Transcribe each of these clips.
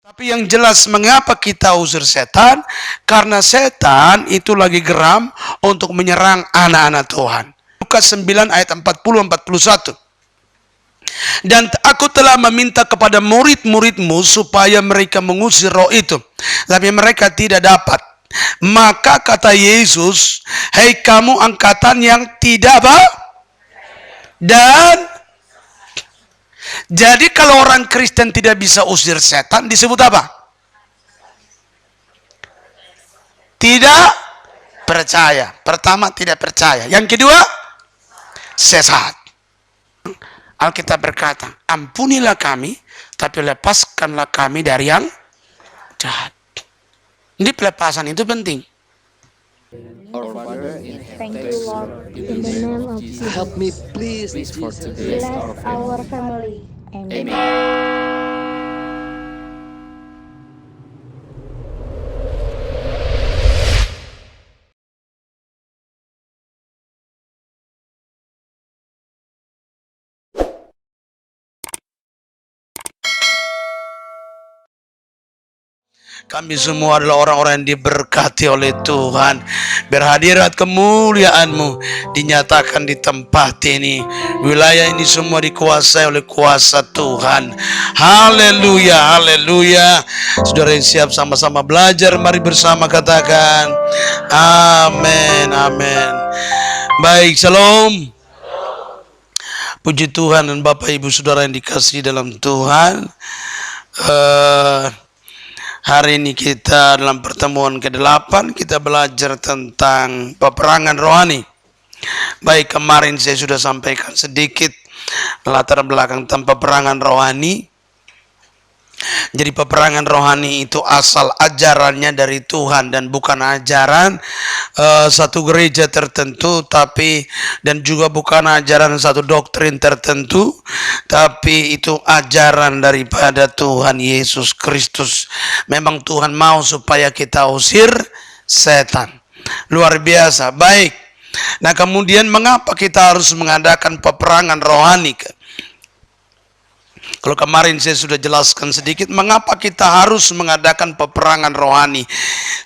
Tapi yang jelas mengapa kita usir setan? Karena setan itu lagi geram untuk menyerang anak-anak Tuhan. Lukas 9 ayat 40-41. Dan aku telah meminta kepada murid-muridmu supaya mereka mengusir roh itu, tapi mereka tidak dapat. Maka kata Yesus, hei kamu angkatan yang tidak apa? Dan jadi kalau orang Kristen tidak bisa usir setan, disebut apa? Tidak percaya. Pertama, tidak percaya. Yang kedua, sesat. Alkitab berkata, ampunilah kami, tapi lepaskanlah kami dari yang jahat. Jadi pelepasan itu penting. Our Father in Thank heaven, you, Lord. In the name of Jesus. help me please for today. Bless our family. Amen. Kami semua adalah orang-orang yang diberkati oleh Tuhan. Berhadirat kemuliaan-Mu dinyatakan di tempat ini. Wilayah ini semua dikuasai oleh kuasa Tuhan. Haleluya, haleluya. Saudara yang siap sama-sama belajar, mari bersama katakan amin, amin. Baik, shalom. Puji Tuhan dan Bapak Ibu Saudara yang dikasihi dalam Tuhan. Hari ini kita dalam pertemuan ke-8 kita belajar tentang peperangan rohani. Baik, kemarin saya sudah sampaikan sedikit latar belakang tentang peperangan rohani. Jadi peperangan rohani itu asal ajarannya dari Tuhan dan bukan ajaran satu gereja tertentu, tapi dan juga bukan ajaran satu doktrin tertentu, tapi itu ajaran daripada Tuhan Yesus Kristus. Memang Tuhan mau supaya kita usir setan. Luar biasa. Baik. Nah, kemudian mengapa kita harus mengadakan peperangan rohani? Kalau kemarin saya sudah jelaskan sedikit mengapa kita harus mengadakan peperangan rohani.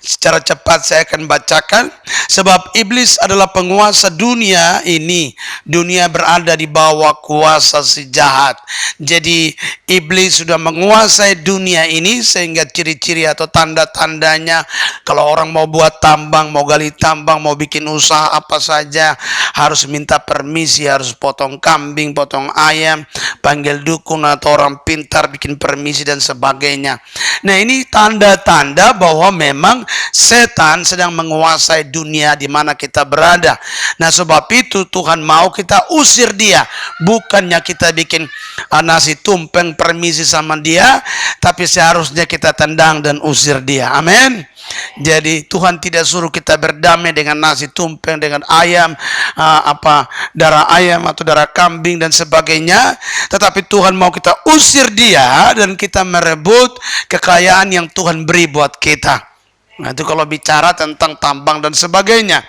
Secara cepat saya akan bacakan. Sebab iblis adalah penguasa dunia ini. Dunia berada di bawah kuasa si jahat. Jadi iblis sudah menguasai dunia ini sehingga ciri-ciri atau tanda-tandanya kalau orang mau buat tambang, mau gali tambang, mau bikin usaha apa saja harus minta permisi, harus potong kambing, potong ayam, panggil dukun atau orang pintar bikin permisi dan sebagainya. Nah, ini tanda-tanda bahwa memang setan sedang menguasai dunia di mana kita berada. Nah, sebab itu Tuhan mau kita usir dia. Bukannya kita bikin nasi tumpeng permisi sama dia, tapi seharusnya kita tendang dan usir dia. Amin. Jadi Tuhan tidak suruh kita berdamai dengan nasi tumpeng, dengan ayam, darah ayam atau darah kambing dan sebagainya. Tetapi Tuhan mau kita usir dia dan kita merebut kekayaan yang Tuhan beri buat kita. Nah, itu kalau bicara tentang tambang dan sebagainya.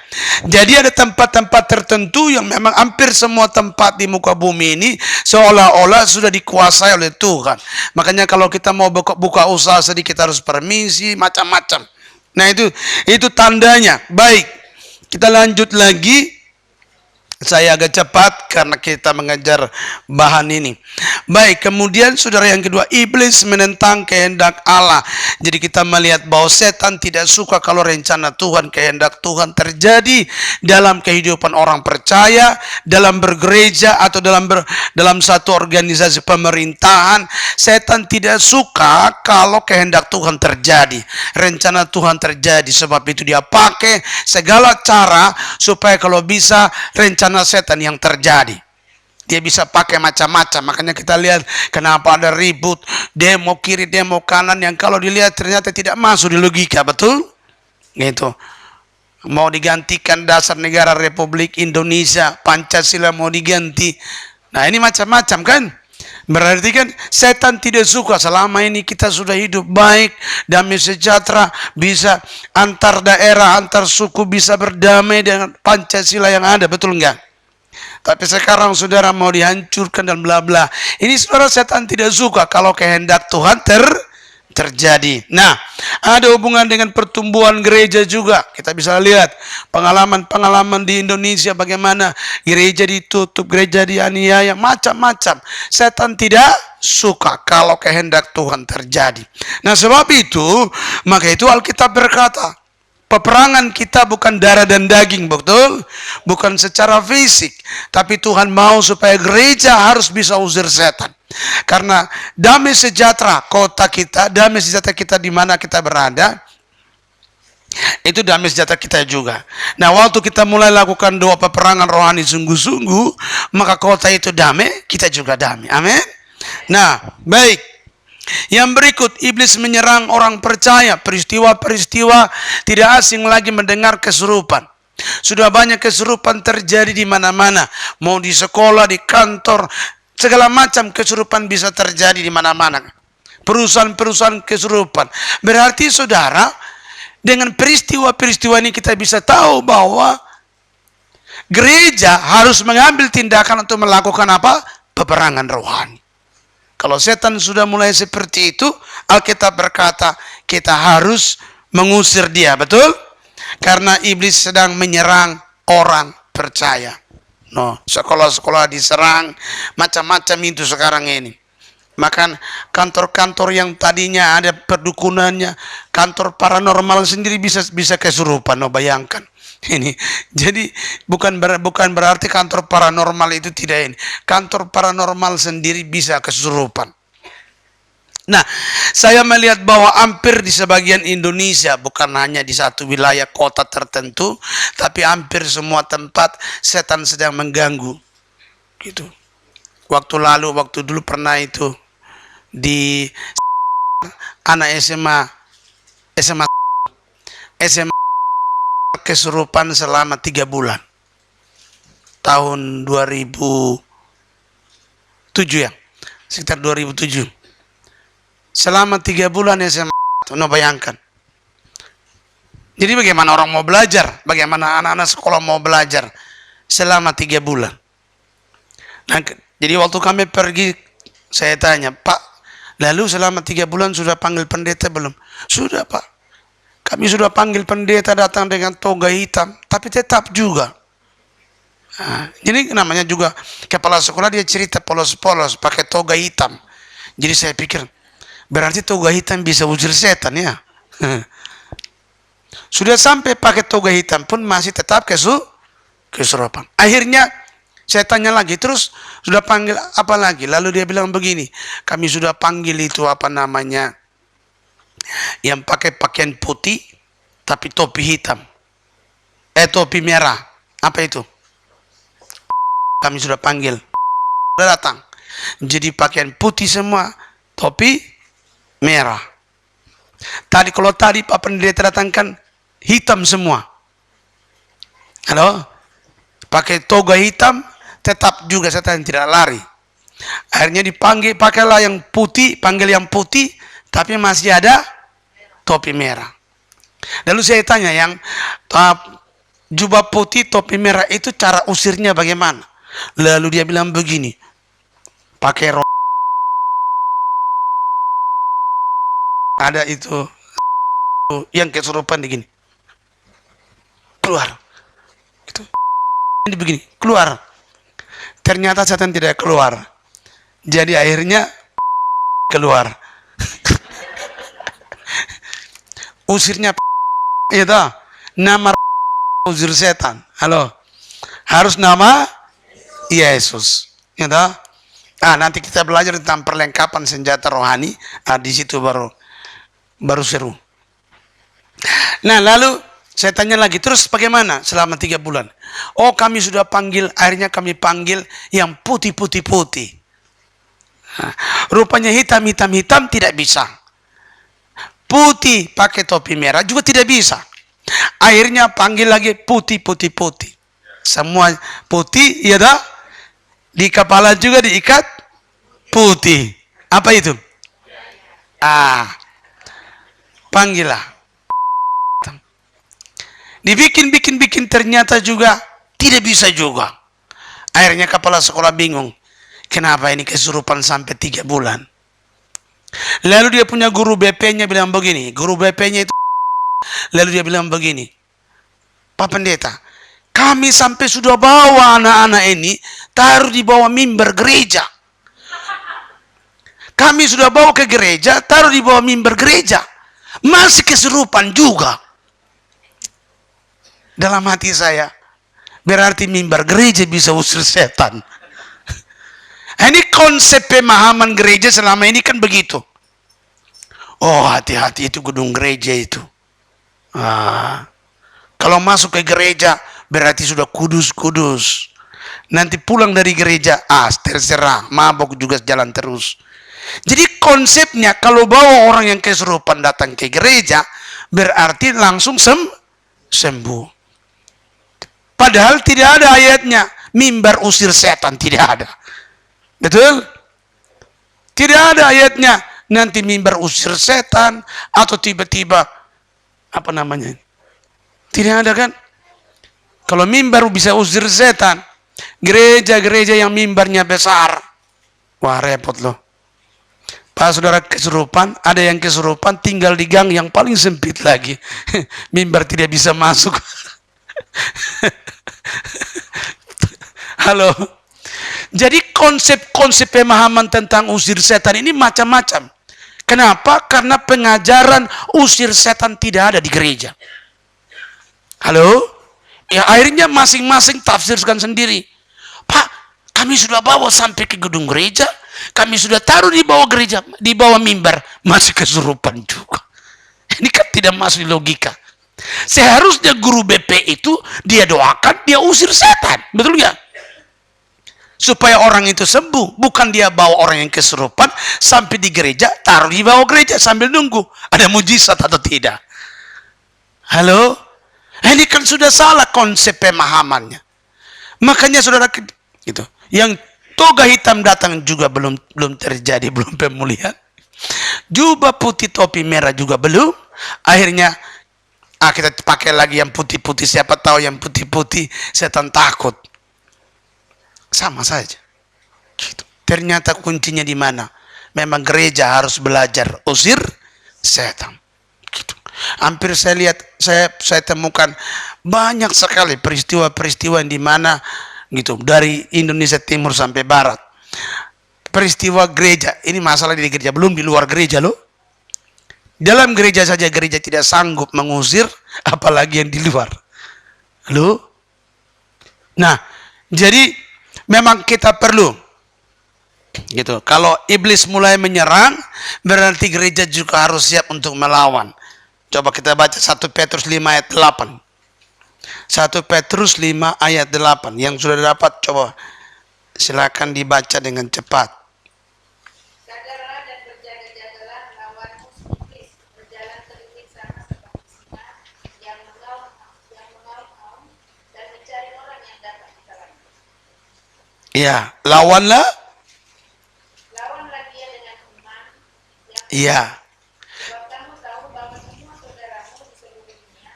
Jadi ada tempat-tempat tertentu yang memang hampir semua tempat di muka bumi ini seolah-olah sudah dikuasai oleh Tuhan. Makanya kalau kita mau buka usaha sedikit harus permisi, macam-macam. Nah, itu tandanya. Baik, kita lanjut lagi. Saya agak cepat karena kita mengejar bahan ini. Baik, kemudian saudara yang kedua, iblis menentang kehendak Allah. Jadi kita melihat bahwa setan tidak suka kalau rencana Tuhan, kehendak Tuhan terjadi dalam kehidupan orang percaya, dalam bergereja atau dalam satu organisasi pemerintahan. Setan tidak suka kalau kehendak Tuhan terjadi, rencana Tuhan terjadi. Sebab itu dia pakai segala cara supaya kalau bisa rencana setan yang terjadi. Dia bisa pakai macam-macam. Makanya kita lihat kenapa ada ribut, demo kiri, demo kanan yang kalau dilihat ternyata tidak masuk di logika, betul? Gitu. Mau digantikan dasar negara Republik Indonesia, Pancasila mau diganti. Nah, ini macam-macam kan? Berarti kan setan tidak suka selama ini kita sudah hidup baik, damai sejahtera, bisa antar daerah, antar suku bisa berdamai dengan Pancasila yang ada, betul enggak? Tapi sekarang saudara mau dihancurkan dan bla bla. Ini saudara, setan tidak suka kalau kehendak Tuhan terjadi. Nah, ada hubungan dengan pertumbuhan gereja juga. Kita bisa lihat pengalaman-pengalaman di Indonesia bagaimana gereja ditutup, gereja dianiaya, macam-macam. Setan tidak suka kalau kehendak Tuhan terjadi. Nah, sebab itu, maka itu Alkitab berkata, peperangan kita bukan darah dan daging, betul? Bukan secara fisik. Tapi Tuhan mau supaya gereja harus bisa usir setan. Karena damai sejahtera kota kita, damai sejahtera kita di mana kita berada, itu damai sejahtera kita juga. Nah, waktu kita mulai lakukan doa peperangan rohani sungguh-sungguh, maka kota itu damai, kita juga damai. Amin. Nah, baik. Yang berikut, iblis menyerang orang percaya. Peristiwa-peristiwa tidak asing lagi mendengar kesurupan. Sudah banyak kesurupan terjadi di mana-mana. Mau di sekolah, di kantor, segala macam kesurupan bisa terjadi di mana-mana. Perusahaan-perusahaan kesurupan. Berarti saudara, dengan peristiwa-peristiwa ini kita bisa tahu bahwa gereja harus mengambil tindakan untuk melakukan apa? Peperangan rohani. Kalau setan sudah mulai seperti itu, Alkitab berkata kita harus mengusir dia, betul? Karena iblis sedang menyerang orang percaya. No, sekolah-sekolah diserang, macam-macam itu sekarang ini. Maka kantor-kantor yang tadinya ada perdukunannya, kantor paranormal sendiri bisa kesurupan. No, bayangkan. Ini jadi bukan berarti kantor paranormal itu tidak ini. Kantor paranormal sendiri bisa kesurupan. Nah, saya melihat bahwa hampir di sebagian Indonesia, bukan hanya di satu wilayah kota tertentu, tapi hampir semua tempat setan sedang mengganggu. Gitu. Waktu dulu pernah itu di anak SMA kesurupan selama 3 bulan. Tahun 2007 ya. Sekitar 2007. Selama 3 bulan SMA. No, bayangkan. Jadi bagaimana orang mau belajar? Bagaimana anak-anak sekolah mau belajar? Selama 3 bulan. Nah, jadi waktu kami pergi, saya tanya, Pak, lalu selama 3 bulan sudah panggil pendeta belum? Sudah, Pak. Kami sudah panggil pendeta datang dengan toga hitam, tapi tetap juga. Nah, jadi namanya juga kepala sekolah dia cerita polos-polos pakai toga hitam. Jadi saya pikir, berarti toga hitam bisa usir setan ya. Sudah sampai pakai toga hitam pun masih tetap kesurupan. Akhirnya saya tanya lagi, terus sudah panggil apa lagi? Lalu dia bilang begini, kami sudah panggil itu apa namanya, yang pakai pakaian putih tapi topi hitam, topi merah, apa itu? Kami sudah panggil, sudah datang. Jadi pakaian putih semua, topi merah. Kalau tadi Pak Pendeta datangkan hitam semua. Halo, pakai toga hitam, tetap juga setan tidak lari. Akhirnya dipanggil, pakailah yang putih, panggil yang putih, tapi masih ada topi merah. Lalu saya tanya, yang jubah putih, topi merah itu cara usirnya bagaimana? Lalu dia bilang begini, pakai roh. Ada itu yang kesurupan begini, keluar. Itu ini begini, keluar. Ternyata setan tidak keluar. Jadi akhirnya keluar. Usirnya itu nama usir setan. Halo, harus nama Yesus. Gitu. Nanti kita belajar tentang perlengkapan senjata rohani. Di situ baru seru. Nah, lalu saya tanya lagi, terus bagaimana selama 3 bulan? Oh, kami sudah panggil, akhirnya kami panggil yang putih. Rupanya hitam tidak bisa. Putih pakai topi merah juga tidak bisa. Akhirnya panggil lagi putih. Semua putih, ya dah. Di kepala juga diikat putih. Apa itu? Panggillah. Dibikin ternyata juga tidak bisa juga. Akhirnya kepala sekolah bingung. Kenapa ini kesurupan sampai 3 bulan? Lalu dia punya guru BP-nya bilang begini, guru BP-nya itu, lalu dia bilang begini, Pak Pendeta, kami sampai sudah bawa anak-anak ini taruh di bawah mimbar gereja. Kami sudah bawa ke gereja, taruh di bawah mimbar gereja. Masih kesurupan juga. Dalam hati saya, berarti mimbar gereja bisa usir setan. Ini konsep pemahaman gereja selama ini kan begitu. Oh, hati-hati itu gedung gereja itu. Kalau masuk ke gereja, berarti sudah kudus-kudus. Nanti pulang dari gereja, terserah, mabok juga jalan terus. Jadi konsepnya kalau bawa orang yang kesurupan datang ke gereja, berarti langsung sembuh. Padahal tidak ada ayatnya, mimbar usir setan, tidak ada. Betul? Tidak ada ayatnya, nanti mimbar usir setan, atau tiba-tiba, apa namanya? Tidak ada kan? Kalau mimbar bisa usir setan, gereja-gereja yang mimbarnya besar, wah repot loh. Pak saudara kesurupan, ada yang kesurupan tinggal di gang yang paling sempit lagi. Mimbar tidak bisa masuk. Halo. Jadi konsep-konsep pemahaman tentang usir setan ini macam-macam. Kenapa? Karena pengajaran usir setan tidak ada di gereja. Halo? Ya akhirnya masing-masing tafsirkan sendiri. Pak, kami sudah bawa sampai ke gedung gereja, kami sudah taruh di bawah gereja, di bawah mimbar, masih kesurupan juga. Ini kan tidak masuk logika. Seharusnya guru BP itu dia doakan, dia usir setan, betul nggak? Supaya orang itu sembuh, bukan dia bawa orang yang kesurupan sampai di gereja, taruh di bawah gereja sambil nunggu ada mujizat atau tidak. Halo? Ini kan sudah salah konsep pemahamannya. Makanya saudara gitu, yang toga hitam datang juga belum terjadi, belum pemulihan. Jubah putih topi merah juga belum. Akhirnya kita pakai lagi yang putih-putih, siapa tahu yang putih-putih setan takut. Sama saja. Gitu. Ternyata kuncinya di mana? Memang gereja harus belajar usir setan. Gitu. Hampir saya lihat, saya temukan banyak sekali peristiwa-peristiwa di mana gitu dari Indonesia Timur sampai Barat. Peristiwa gereja, ini masalah di gereja, belum di luar gereja loh. Dalam gereja saja gereja tidak sanggup mengusir, apalagi yang di luar. Loh? Nah, jadi memang kita perlu gitu. Kalau iblis mulai menyerang, berarti gereja juga harus siap untuk melawan. Coba kita baca 1 Petrus 5 ayat 8. 1 Petrus 5 ayat 8. Yang sudah dapat coba silakan dibaca dengan cepat. Sadarlah dan berjaga-jagalah melawan musuh iblis, berjalan terlilit sana seperti singa yang mengaum-ngaum dan mencari orang yang dapat ditelannya. Ya, lawanlah Dia dengan iman yang iya. sebab kamu tahu bahwa semua saudaramu di seluruh dunia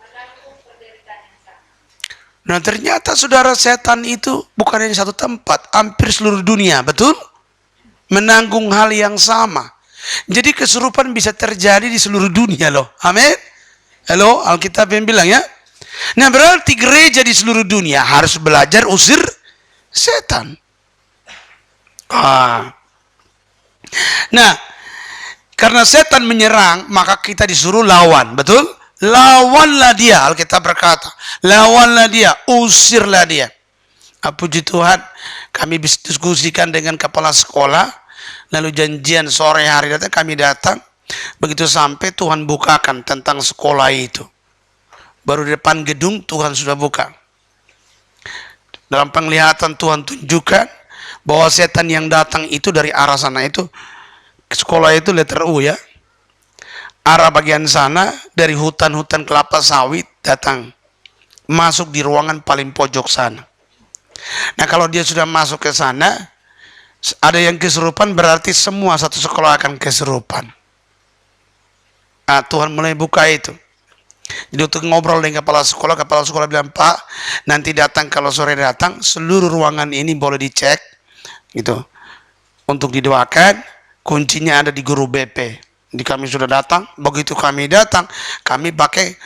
menanggung penderitaan yang sama. Nah ternyata saudara, setan itu bukan hanya satu tempat, hampir seluruh dunia, betul? Menanggung hal yang sama. Jadi kesurupan bisa terjadi di seluruh dunia loh. Amin. Halo, Alkitab yang bilang ya. Nah berarti gereja di seluruh dunia harus belajar usir setan. Nah, karena setan menyerang, maka kita disuruh lawan, betul? Lawanlah dia, Alkitab berkata. Lawanlah dia, usirlah dia. Puji Tuhan, kami bisa diskusikan dengan kepala sekolah, lalu janjian sore hari datang, kami datang. Begitu sampai Tuhan bukakan tentang sekolah itu. Baru di depan gedung Tuhan sudah buka. Dalam penglihatan Tuhan tunjukkan bahwa setan yang datang itu dari arah sana itu, sekolah itu letter U ya. Arah bagian sana dari hutan-hutan kelapa sawit datang. Masuk di ruangan paling pojok sana. Nah kalau dia sudah masuk ke sana, ada yang kesurupan, berarti semua satu sekolah akan kesurupan. Nah Tuhan mulai buka itu. Jadi untuk ngobrol dengan kepala sekolah bilang, Pak, nanti datang kalau sore datang, seluruh ruangan ini boleh dicek, gitu, untuk didoakan. kuncinya ada di guru BP. Jadi kami sudah datang, begitu kami datang, kami pakai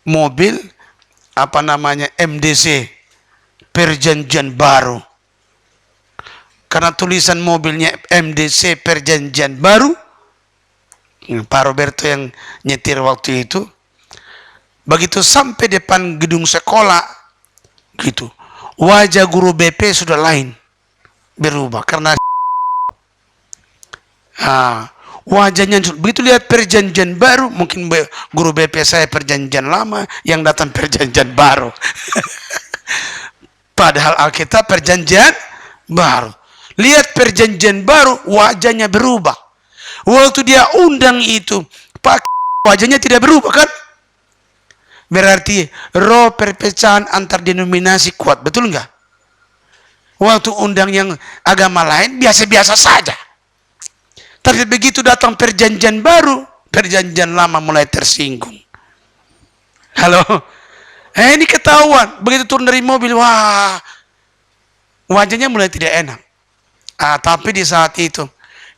mobil apa namanya MDC, perjanjian baru. Karena tulisan mobilnya MDC perjanjian baru, Pak Roberto yang nyetir waktu itu, begitu sampai depan gedung sekolah, gitu, wajah guru BP sudah lain, berubah karena wajahnya begitu lihat perjanjian baru, mungkin guru BP saya perjanjian lama, yang datang perjanjian baru. Padahal Alkitab perjanjian baru. Lihat perjanjian baru, wajahnya berubah. Waktu dia undang itu, Pak, wajahnya tidak berubah kan? Berarti roh perpecahan antar denominasi kuat, betul nggak? Waktu undang yang agama lain biasa-biasa saja. Tapi begitu datang perjanjian baru, perjanjian lama mulai tersinggung. Halo? Ini ketahuan. Begitu turun dari mobil, wah, wajahnya mulai tidak enak. Tapi di saat itu,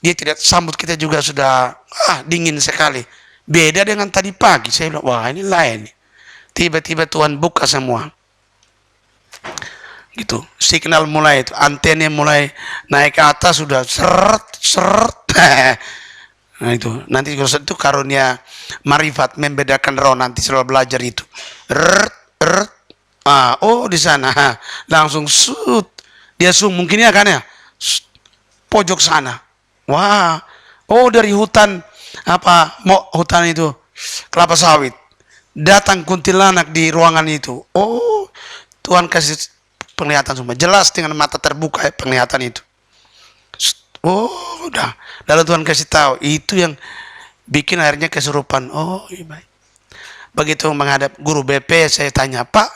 dia tidak sambut kita juga sudah dingin sekali. Beda dengan tadi pagi. Saya bilang, wah ini lain. Tiba-tiba Tuhan buka semua. Gitu, signal mulai itu, antena mulai naik ke atas, sudah seret seret. Nah itu nanti itu karunia marifat, membedakan roh, nanti selalu belajar itu. Oh di sana langsung shoot, dia zoom mungkin ya kan ya, pojok sana. Wah, oh dari hutan hutan itu kelapa sawit datang kuntilanak di ruangan itu. Oh, Tuhan kasih penglihatan semua, jelas dengan mata terbuka penglihatan itu. Oh, udah. Lalu Tuhan kasih tahu, itu yang bikin akhirnya kesurupan. Oh, iya baik. Begitu menghadap guru BP, saya tanya, Pak,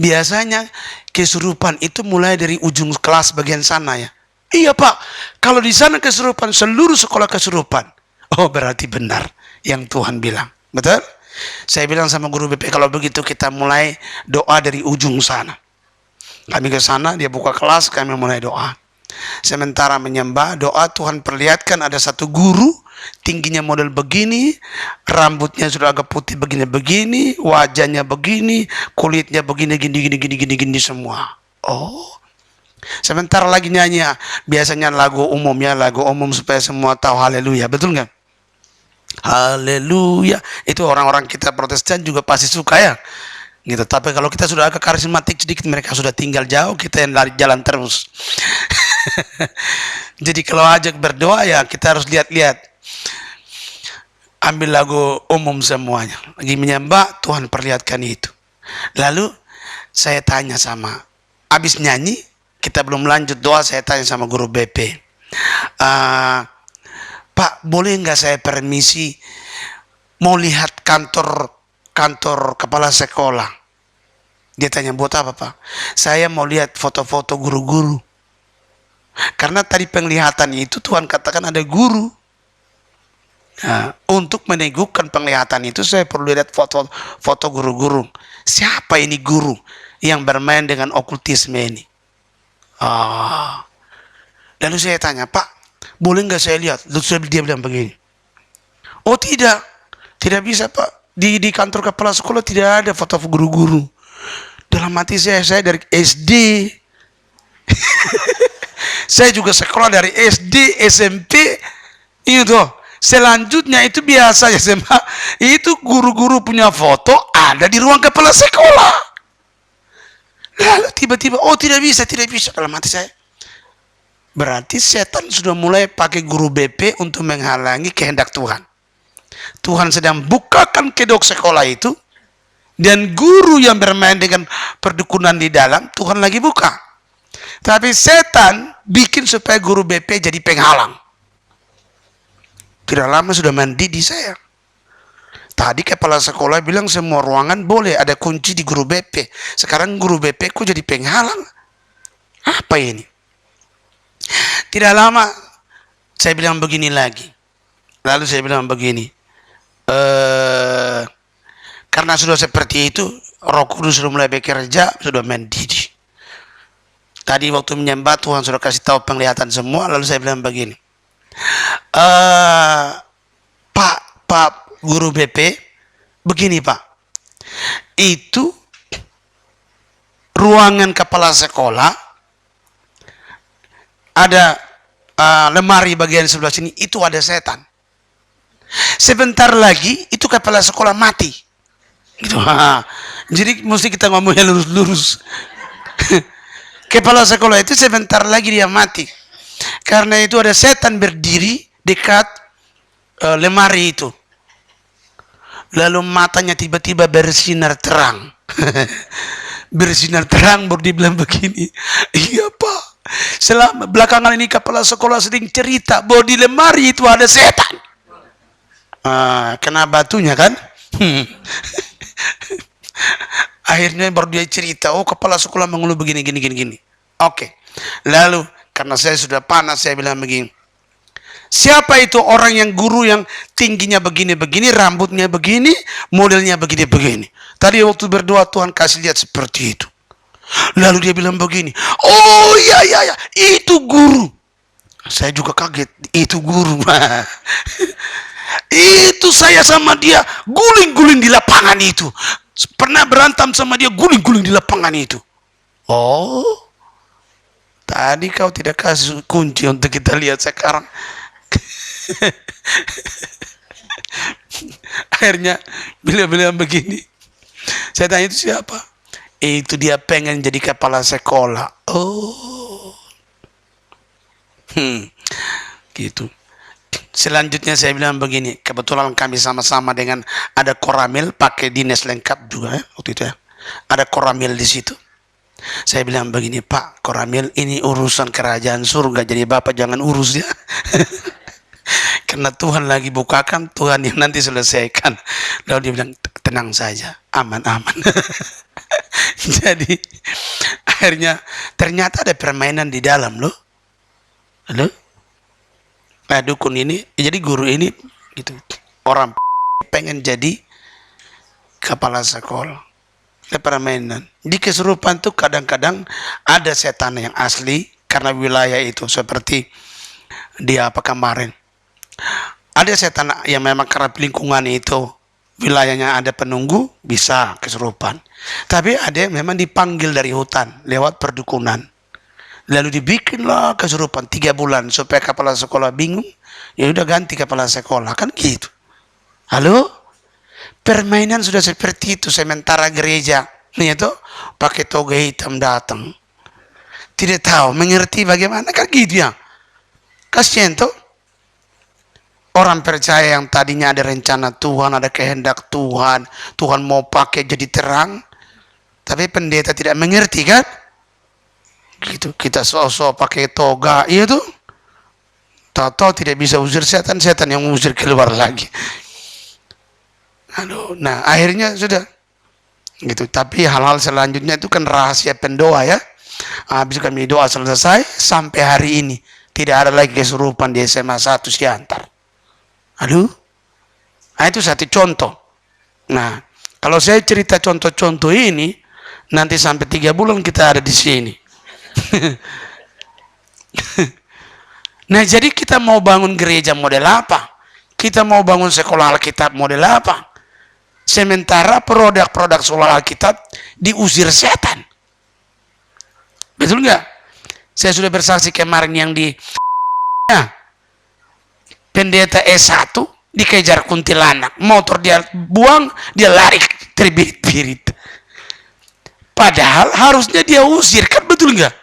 biasanya kesurupan itu mulai dari ujung kelas bagian sana ya? Iya Pak, kalau di sana kesurupan, seluruh sekolah kesurupan. Oh, berarti benar yang Tuhan bilang. Betul? Saya bilang sama guru BP, kalau begitu kita mulai doa dari ujung sana. Kami ke sana, dia buka kelas, kami mulai doa. Sementara menyembah, doa, Tuhan perlihatkan ada satu guru, tingginya model begini, rambutnya sudah agak putih begini-begini, wajahnya begini, kulitnya begini, gini semua. Oh, sementara lagi nyanyi, biasanya lagu umum supaya semua tahu haleluya, betul nggak? Haleluya, itu orang-orang kita Protestan juga pasti suka ya. Gitu. Tapi kalau kita sudah agak karismatik sedikit, mereka sudah tinggal jauh, kita yang lari jalan terus. Jadi kalau ajak berdoa ya kita harus lihat-lihat. Ambil lagu umum semuanya. Lagi menyembah, Tuhan perlihatkan itu. Lalu saya tanya habis nyanyi, kita belum lanjut doa, saya tanya sama guru BP. Pak, boleh nggak saya permisi mau lihat kantor kepala sekolah? Dia tanya, buat apa Pak? Saya mau lihat foto-foto guru-guru. Karena tadi penglihatan itu Tuhan katakan ada guru. Nah, untuk meneguhkan penglihatan itu saya perlu lihat foto guru-guru. Siapa ini guru yang bermain dengan okultisme ini? Lalu saya tanya, Pak, boleh nggak saya lihat? Lalu dia bilang begini, oh tidak bisa Pak. Di kantor kepala sekolah tidak ada foto guru-guru. Dalam hati saya dari SD. Saya juga sekolah dari SD, SMP, itu. Selanjutnya itu biasa ya SMA, itu guru-guru punya foto ada di ruang kepala sekolah. Lalu tiba-tiba, oh tidak bisa. Dalam hati saya, berarti setan sudah mulai pakai guru BP untuk menghalangi kehendak Tuhan. Tuhan sedang bukakan kedok sekolah itu, dan guru yang bermain dengan perdukunan di dalam, Tuhan lagi buka. Tapi setan bikin supaya guru BP jadi penghalang. Tidak lama sudah mandi di saya. Tadi kepala sekolah bilang semua ruangan boleh ada kunci di guru BP. Sekarang guru BP kok jadi penghalang? Apa ini? Tidak lama saya bilang begini lagi. Lalu saya bilang begini. Karena sudah seperti itu, Roh Kudus sudah mulai bekerja, sudah mendidih. Tadi waktu menyembah Tuhan sudah kasih tahu penglihatan semua, lalu saya bilang begini. eh Pak Guru BP, begini Pak, itu ruangan kepala sekolah ada lemari bagian sebelah sini itu ada setan. Sebentar lagi itu kepala sekolah mati. Gitu. Jadi mesti kita ngomongnya lurus-lurus. Kepala sekolah itu sebentar lagi dia mati. Karena itu ada setan berdiri dekat lemari itu. Lalu matanya tiba-tiba bersinar terang. Bersinar terang baru dibilang begini. Iya Pak, selama belakangan ini kepala sekolah sering cerita bahwa di lemari itu ada setan. Kena batunya kan? Akhirnya baru dia cerita, oh kepala sekolah mengeluh begini. Oke. Lalu karena saya sudah panas, saya bilang begini. Siapa itu orang yang guru yang tingginya begini-begini, rambutnya begini, modelnya begini-begini. Tadi waktu berdoa Tuhan kasih lihat seperti itu. Lalu dia bilang begini, oh iya, itu guru. Saya juga kaget, itu guru. Itu saya sama dia guling-guling di lapangan itu. Pernah berantem sama dia guling-guling di lapangan itu. Oh, tadi kau tidak kasih kunci untuk kita lihat sekarang. Akhirnya beliau bilang begini. Saya tanya itu siapa? Itu dia pengen jadi kepala sekolah. Oh, gitu. Selanjutnya saya bilang begini, kebetulan kami sama-sama dengan ada koramil pakai dinas lengkap juga waktu itu ya. Ada koramil di situ. Saya bilang begini, Pak, koramil ini urusan kerajaan surga, jadi Bapak jangan urus ya. Karena Tuhan lagi bukakan, Tuhan yang nanti selesaikan. Lalu dia bilang, tenang saja, aman-aman. Jadi akhirnya ternyata ada permainan di dalam loh. Halo? Nah dukun ini, jadi guru ini gitu, orang pengen jadi kepala sekolah. Ada permainan di kesurupan tuh kadang-kadang ada setan yang asli karena wilayah itu, seperti di apa kemarin ada setan yang memang karena lingkungan itu wilayahnya ada penunggu bisa kesurupan, tapi ada yang memang dipanggil dari hutan lewat perdukunan. Lalu dibikinlah kesurupan 3 bulan supaya kepala sekolah bingung. Ya udah ganti kepala sekolah kan gitu. Halo? Permainan sudah seperti itu. Sementara gereja nih itu pakai toga hitam datang. Tidak tahu mengerti bagaimana kan gitu ya. Kasihan tuh. Orang percaya yang tadinya ada rencana Tuhan, ada kehendak Tuhan, Tuhan mau pakai jadi terang, tapi pendeta tidak mengerti kan? Gitu, kita so-so pakai toga, iya tuh. Tahu-tahu tidak bisa usir setan, setan yang mengusir keluar lagi. Aduh, nah akhirnya sudah gitu. Tapi hal-hal selanjutnya itu kan rahasia pendoa ya. Habis kami doa selesai, sampai hari ini tidak ada lagi kesurupan di SMA 1 Siantar. Aduh, nah itu satu contoh. Nah, kalau saya cerita contoh-contoh ini, nanti sampai 3 bulan kita ada di sini. Nah, jadi kita mau bangun gereja model apa? Kita mau bangun sekolah Alkitab model apa? Sementara produk-produk sekolah Alkitab diusir setan. Betul nggak? Saya sudah bersaksi kemarin yang di pendeta S1 dikejar kuntilanak, motor dia buang, dia lari terbirit-birit. Padahal harusnya dia usir, kan betul nggak?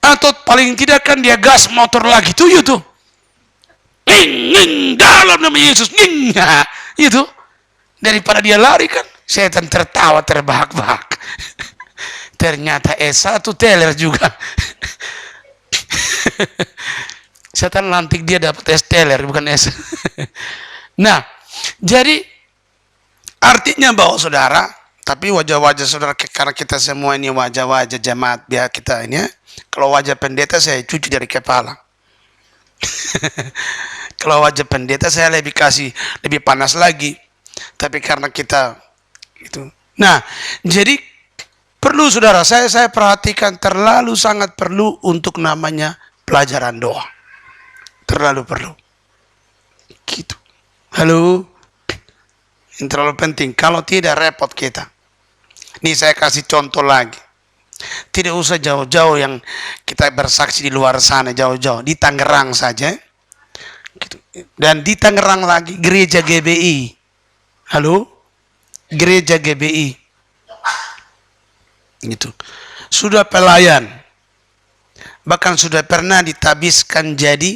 Atau paling tidak kan dia gas motor lagi tuh, itu. Nging, dalam nama Yesus, nging, itu. Daripada dia lari kan, setan tertawa terbahak-bahak. Ternyata S1 teler juga. Setan lantik dia dapat S teler bukan S. Nah, jadi artinya bahwa saudara, tapi wajah-wajah saudara, karena kita semua ini wajah-wajah jemaat biar kita ini ya. Kalau wajah pendeta saya cuci dari kepala. Kalau wajah pendeta saya lebih panas lagi. Tapi karena kita itu. Nah, jadi perlu saudara, saya perhatikan terlalu sangat perlu untuk namanya pelajaran doa. terlalu perlu. Gitu. Halo? Ini terlalu penting. Kalau tidak repot kita. Nih saya kasih contoh lagi. Tidak usah jauh-jauh yang kita bersaksi di luar sana, jauh-jauh. Di Tangerang saja. Gitu. Dan di Tangerang lagi gereja GBI. Halo? Gereja GBI. Gitu. Sudah pelayan. Bahkan sudah pernah ditabiskan jadi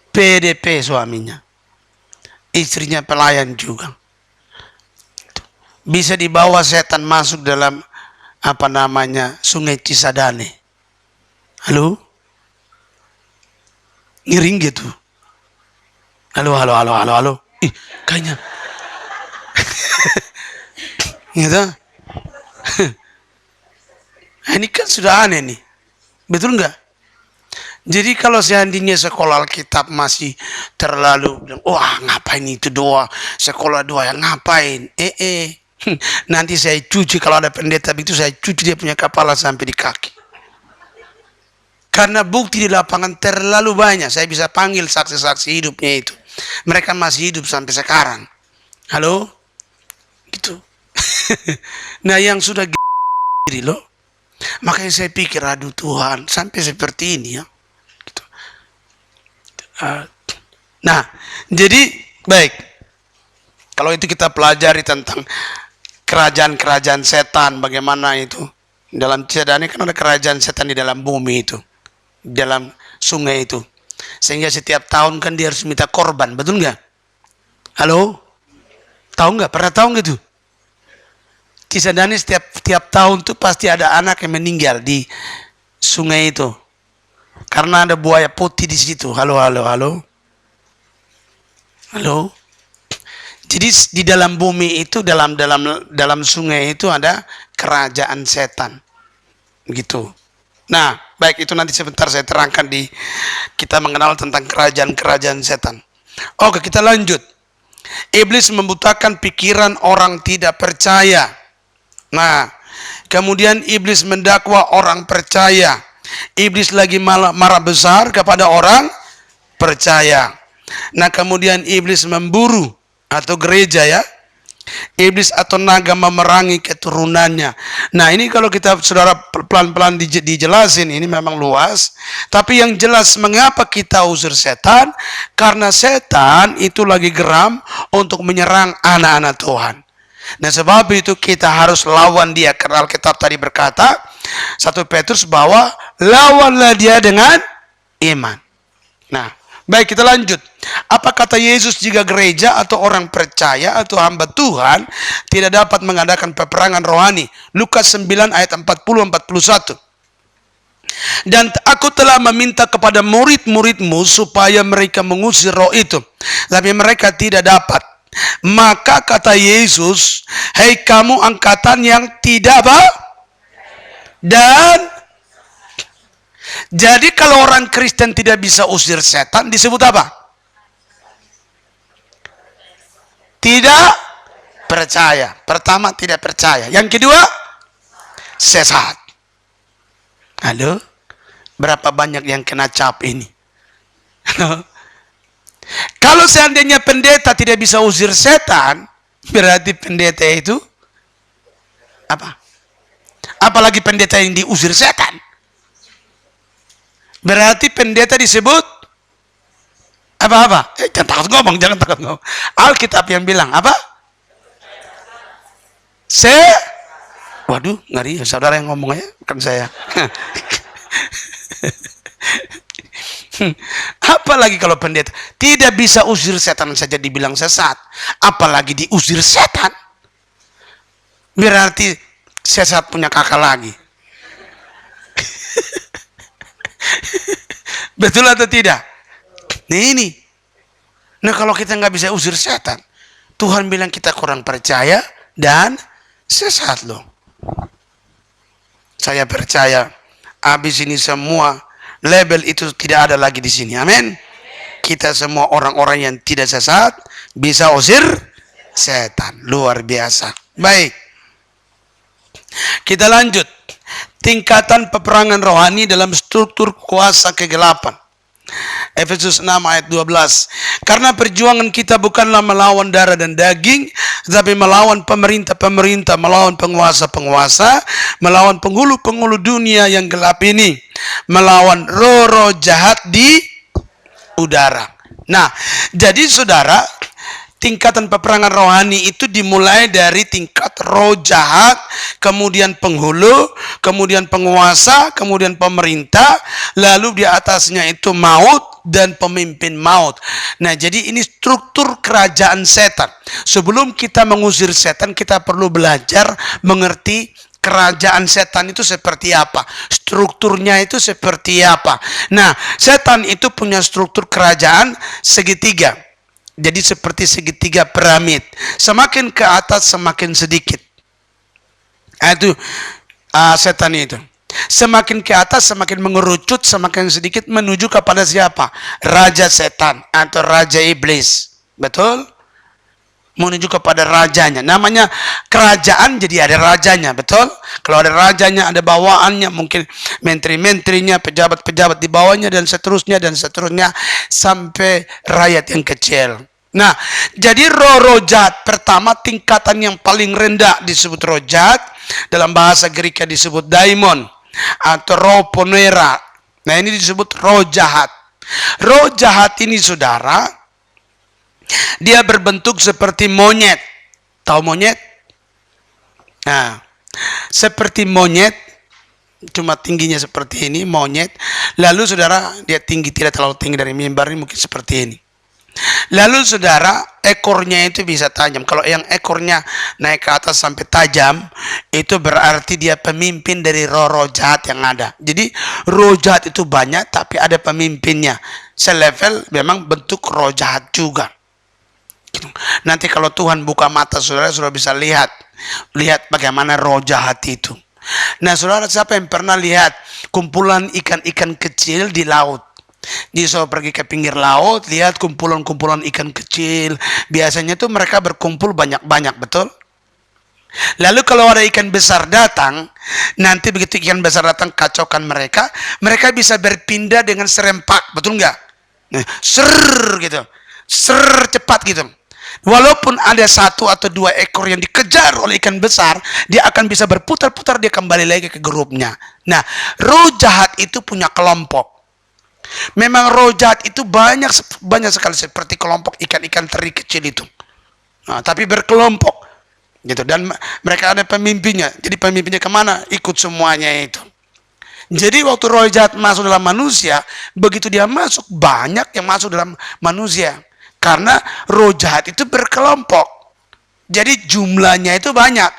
PDP suaminya. Istrinya pelayan juga. Bisa dibawa setan masuk dalam Sungai Cisadane. Halo? Ngiring gitu. Halo. Ih, kayaknya. Gitu. Ini kan sudah aneh nih. Betul nggak? Jadi kalau seandainya sekolah Alkitab masih terlalu, wah ngapain itu doa, sekolah doa yang ngapain? Nanti saya cuci, kalau ada pendeta begitu saya cuci dia punya kepala sampai di kaki. Karena bukti di lapangan terlalu banyak, saya bisa panggil saksi-saksi hidupnya itu. Mereka masih hidup sampai sekarang. Halo? Gitu. Nah yang sudah gini loh. Makanya saya pikir, aduh Tuhan, sampai seperti ini ya. Gitu. Nah, jadi baik. Kalau itu kita pelajari tentang kerajaan-kerajaan setan, bagaimana itu. Dalam Cisadane kan ada kerajaan setan di dalam bumi itu. Di dalam sungai itu. Sehingga setiap tahun kan dia harus minta korban, betul nggak? Halo? Tahu nggak? Pernah tahu nggak tuh? Cisadane setiap tahun tuh pasti ada anak yang meninggal di sungai itu. Karena ada buaya putih di situ. Halo. Jadi di dalam bumi itu, dalam sungai itu ada kerajaan setan. Gitu. Nah, baik itu nanti sebentar saya terangkan kita mengenal tentang kerajaan-kerajaan setan. Oke, kita lanjut. Iblis membutakan pikiran orang tidak percaya. Nah, kemudian iblis mendakwa orang percaya. Iblis lagi marah besar kepada orang percaya. Nah, kemudian iblis memburu atau gereja ya. Iblis atau naga memerangi keturunannya. Nah, ini kalau kita saudara pelan-pelan dijelasin, ini memang luas. Tapi yang jelas mengapa kita usir setan? Karena setan itu lagi geram untuk menyerang anak-anak Tuhan. Nah, sebab itu kita harus lawan dia. Karena Alkitab tadi berkata 1 Petrus bahwa lawanlah dia dengan iman. Nah, baik kita lanjut. Apa kata Yesus jika gereja atau orang percaya atau hamba Tuhan tidak dapat mengadakan peperangan rohani? Lukas 9 ayat 40-41. Dan aku telah meminta kepada murid-muridmu supaya mereka mengusir roh itu, tapi mereka tidak dapat. Maka kata Yesus, hei kamu angkatan yang tidak apa? Dan jadi kalau orang Kristen tidak bisa usir setan disebut apa? Tidak percaya. Pertama tidak percaya. Yang kedua sesat. Halo? Berapa banyak yang kena cap ini? Kalau seandainya pendeta tidak bisa usir setan, berarti pendeta itu apa? Apalagi pendeta yang diusir setan. Berarti pendeta disebut apa? Jangan takut ngomong. Alkitab yang bilang apa? Waduh, ngeri ya, saudara yang ngomong aja, bukan saya. Apalagi kalau pendeta tidak bisa usir setan saja dibilang sesat, apalagi diusir setan, berarti sesat punya kakak lagi. Betul atau tidak? Ini. Nah, kalau kita nggak bisa usir setan, Tuhan bilang kita kurang percaya dan sesat loh. Saya percaya habis ini semua label itu tidak ada lagi di sini. Amin. Kita semua orang-orang yang tidak sesat bisa usir setan. Luar biasa. Baik. Kita lanjut. Tingkatan peperangan rohani dalam struktur kuasa kegelapan. Efesus 6 ayat 12. Karena perjuangan kita bukanlah melawan darah dan daging, tetapi melawan pemerintah-pemerintah, melawan penguasa-penguasa, melawan penghulu-penghulu dunia yang gelap ini, melawan roh-roh jahat di udara. Nah, jadi saudara, tingkatan peperangan rohani itu dimulai dari tingkat roh jahat, kemudian penghulu, kemudian penguasa, kemudian pemerintah, lalu di atasnya itu maut dan pemimpin maut. Nah, jadi ini struktur kerajaan setan. Sebelum kita mengusir setan, kita perlu belajar mengerti kerajaan setan itu seperti apa, strukturnya itu seperti apa. Nah, setan itu punya struktur kerajaan segitiga. Jadi seperti segitiga piramid. Semakin ke atas semakin sedikit. Itu setan itu. Semakin ke atas semakin mengerucut, semakin sedikit menuju kepada siapa? Raja setan atau raja iblis. Betul? Menuju kepada rajanya. Namanya kerajaan, jadi ada rajanya, betul? Kalau ada rajanya, ada bawaannya, mungkin menteri-menterinya, pejabat-pejabat di bawahnya, dan seterusnya, sampai rakyat yang kecil. Nah, jadi roh-roh jahat pertama, tingkatan yang paling rendah disebut roh jahat, dalam bahasa Greek disebut daimon atau roh ponera. Nah, ini disebut roh jahat. Roh jahat ini, saudara, dia berbentuk seperti monyet. Tahu monyet? Nah, seperti monyet, cuma tingginya seperti ini, monyet. Lalu saudara, dia tinggi, tidak terlalu tinggi dari mimbar ini, mungkin seperti ini. Lalu saudara, ekornya itu bisa tajam. Kalau yang ekornya naik ke atas sampai tajam, itu berarti dia pemimpin dari roh-roh jahat yang ada. Jadi roh jahat itu banyak, tapi ada pemimpinnya. Selevel memang bentuk roh jahat juga. Nanti kalau Tuhan buka mata saudara, saudara bisa lihat bagaimana roh jahat itu. Nah, saudara, siapa yang pernah lihat kumpulan ikan-ikan kecil di laut? Jadi saudara pergi ke pinggir laut, lihat kumpulan-kumpulan ikan kecil. Biasanya tuh mereka berkumpul banyak-banyak, betul? Lalu kalau ada ikan besar datang, nanti begitu ikan besar datang kacaukan mereka bisa berpindah dengan serempak, betul nggak? Nah, gitu, cepat gitu. Walaupun ada satu atau dua ekor yang dikejar oleh ikan besar, dia akan bisa berputar-putar, dia kembali lagi ke grupnya. Nah, roh jahat itu punya kelompok. Memang roh jahat itu banyak sekali, seperti kelompok ikan-ikan teri kecil itu. Nah, tapi berkelompok gitu, dan mereka ada pemimpinnya. Jadi pemimpinnya kemana? Ikut semuanya itu. Jadi waktu roh jahat masuk dalam manusia, begitu dia masuk, banyak yang masuk dalam manusia. Karena roh jahat itu berkelompok. Jadi jumlahnya itu banyak.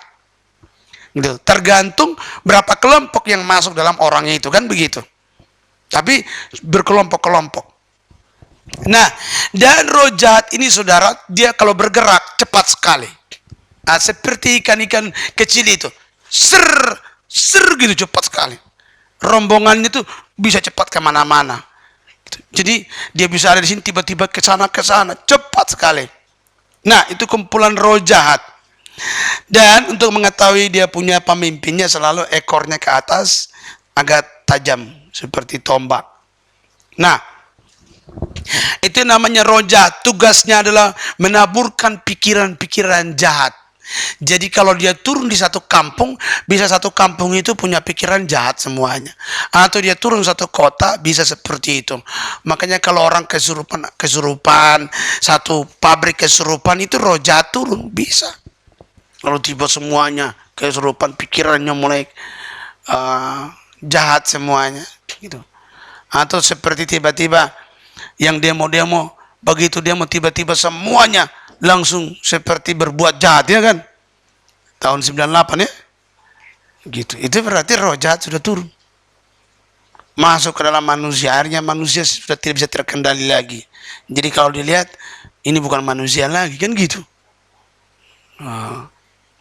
Gitu. Tergantung berapa kelompok yang masuk dalam orangnya itu, kan begitu. Tapi berkelompok-kelompok. Nah, dan roh jahat ini, saudara, dia kalau bergerak cepat sekali. Nah, seperti ikan-ikan kecil itu. Ser gitu, cepat sekali. Rombongannya tuh bisa cepat kemana-mana. Jadi dia bisa ada di sini, tiba-tiba ke sana, cepat sekali. Nah, itu kumpulan roh jahat. Dan untuk mengetahui dia punya pemimpinnya, selalu ekornya ke atas agak tajam seperti tombak. Nah, itu namanya roh jahat. Tugasnya adalah menaburkan pikiran-pikiran jahat. Jadi kalau dia turun di satu kampung, bisa satu kampung itu punya pikiran jahat semuanya. Atau dia turun satu kota, bisa seperti itu. Makanya kalau orang kesurupan, satu pabrik kesurupan, itu roh jahat turun, bisa. Kalau tiba semuanya kesurupan, pikirannya mulai jahat semuanya gitu. Atau seperti tiba-tiba yang demo-demo, begitu demo tiba-tiba semuanya langsung seperti berbuat jahat, ya kan? Tahun 98 ya. Gitu. Itu berarti roh jahat sudah turun. Masuk ke dalam manusia, akhirnya manusia sudah tidak bisa terkendali lagi. Jadi kalau dilihat, ini bukan manusia lagi, kan gitu.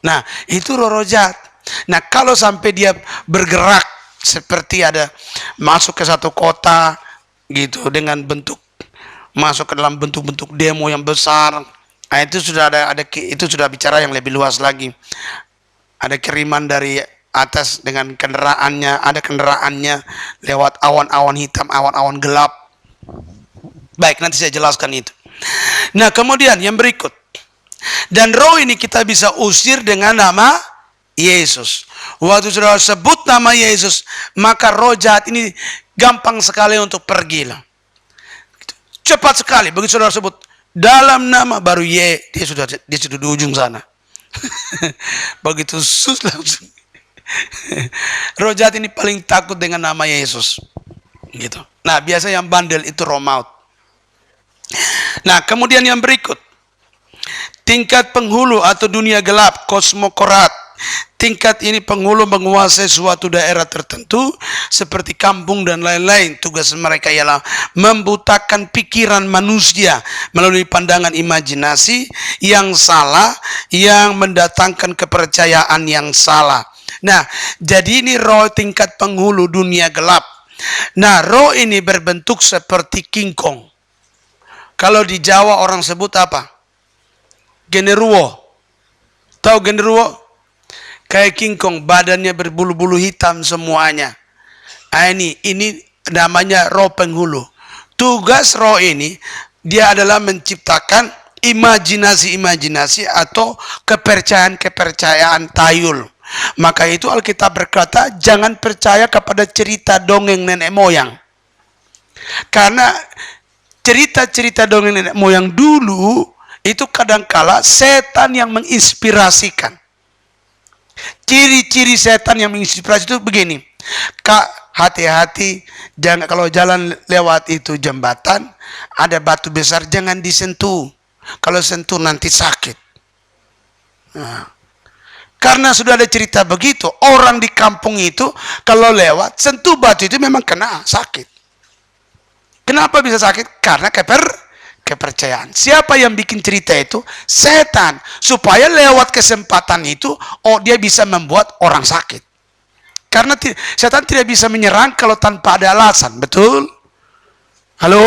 Nah, itu roh jahat. Nah, kalau sampai dia bergerak seperti ada masuk ke satu kota gitu dengan bentuk, masuk ke dalam bentuk-bentuk demo yang besar. Nah, itu sudah itu sudah bicara yang lebih luas lagi. Ada kiriman dari atas dengan kendaraannya, ada kendaraannya lewat awan-awan hitam, awan-awan gelap. Baik, nanti saya jelaskan itu. Nah, kemudian yang berikut. Dan roh ini kita bisa usir dengan nama Yesus. Waktu saudara sebut nama Yesus, maka roh jahat ini gampang sekali untuk pergi lah. Cepat sekali. Begitu saudara sebut dalam nama, baru dia sudah di ujung sana. Begitu sus langsung. Roh jahat ini paling takut dengan nama Yesus. Gitu. Nah, biasa yang bandel itu roh maut. Nah, kemudian yang berikut. Tingkat penghulu atau dunia gelap, kosmokorat. Tingkat ini penghulu menguasai suatu daerah tertentu seperti kampung dan lain-lain. Tugas mereka ialah membutakan pikiran manusia melalui pandangan imajinasi yang salah, yang mendatangkan kepercayaan yang salah. Nah, jadi ini roh tingkat penghulu dunia gelap. Nah, roh ini berbentuk seperti kingkong. Kalau di Jawa orang sebut apa? Genderuwo. Tahu genderuwo? Kayak kingkong, badannya berbulu-bulu hitam semuanya. Nah, ini namanya roh penghulu. Tugas roh ini, dia adalah menciptakan imajinasi-imajinasi atau kepercayaan-kepercayaan tayul. Maka itu Alkitab berkata, jangan percaya kepada cerita dongeng nenek moyang. Karena cerita-cerita dongeng nenek moyang dulu, itu kadangkala setan yang menginspirasikan. Ciri-ciri setan yang menginspirasi itu begini. Kak, hati-hati, jangan kalau jalan lewat itu jembatan, ada batu besar, jangan disentuh. Kalau sentuh nanti sakit. Nah, karena sudah ada cerita begitu, orang di kampung itu kalau lewat sentuh batu itu memang kena sakit. Kenapa bisa sakit? Karena kepercayaan. Siapa yang bikin cerita itu? Setan. Supaya lewat kesempatan itu, dia bisa membuat orang sakit. Karena setan tidak bisa menyerang kalau tanpa ada alasan. Betul? Halo?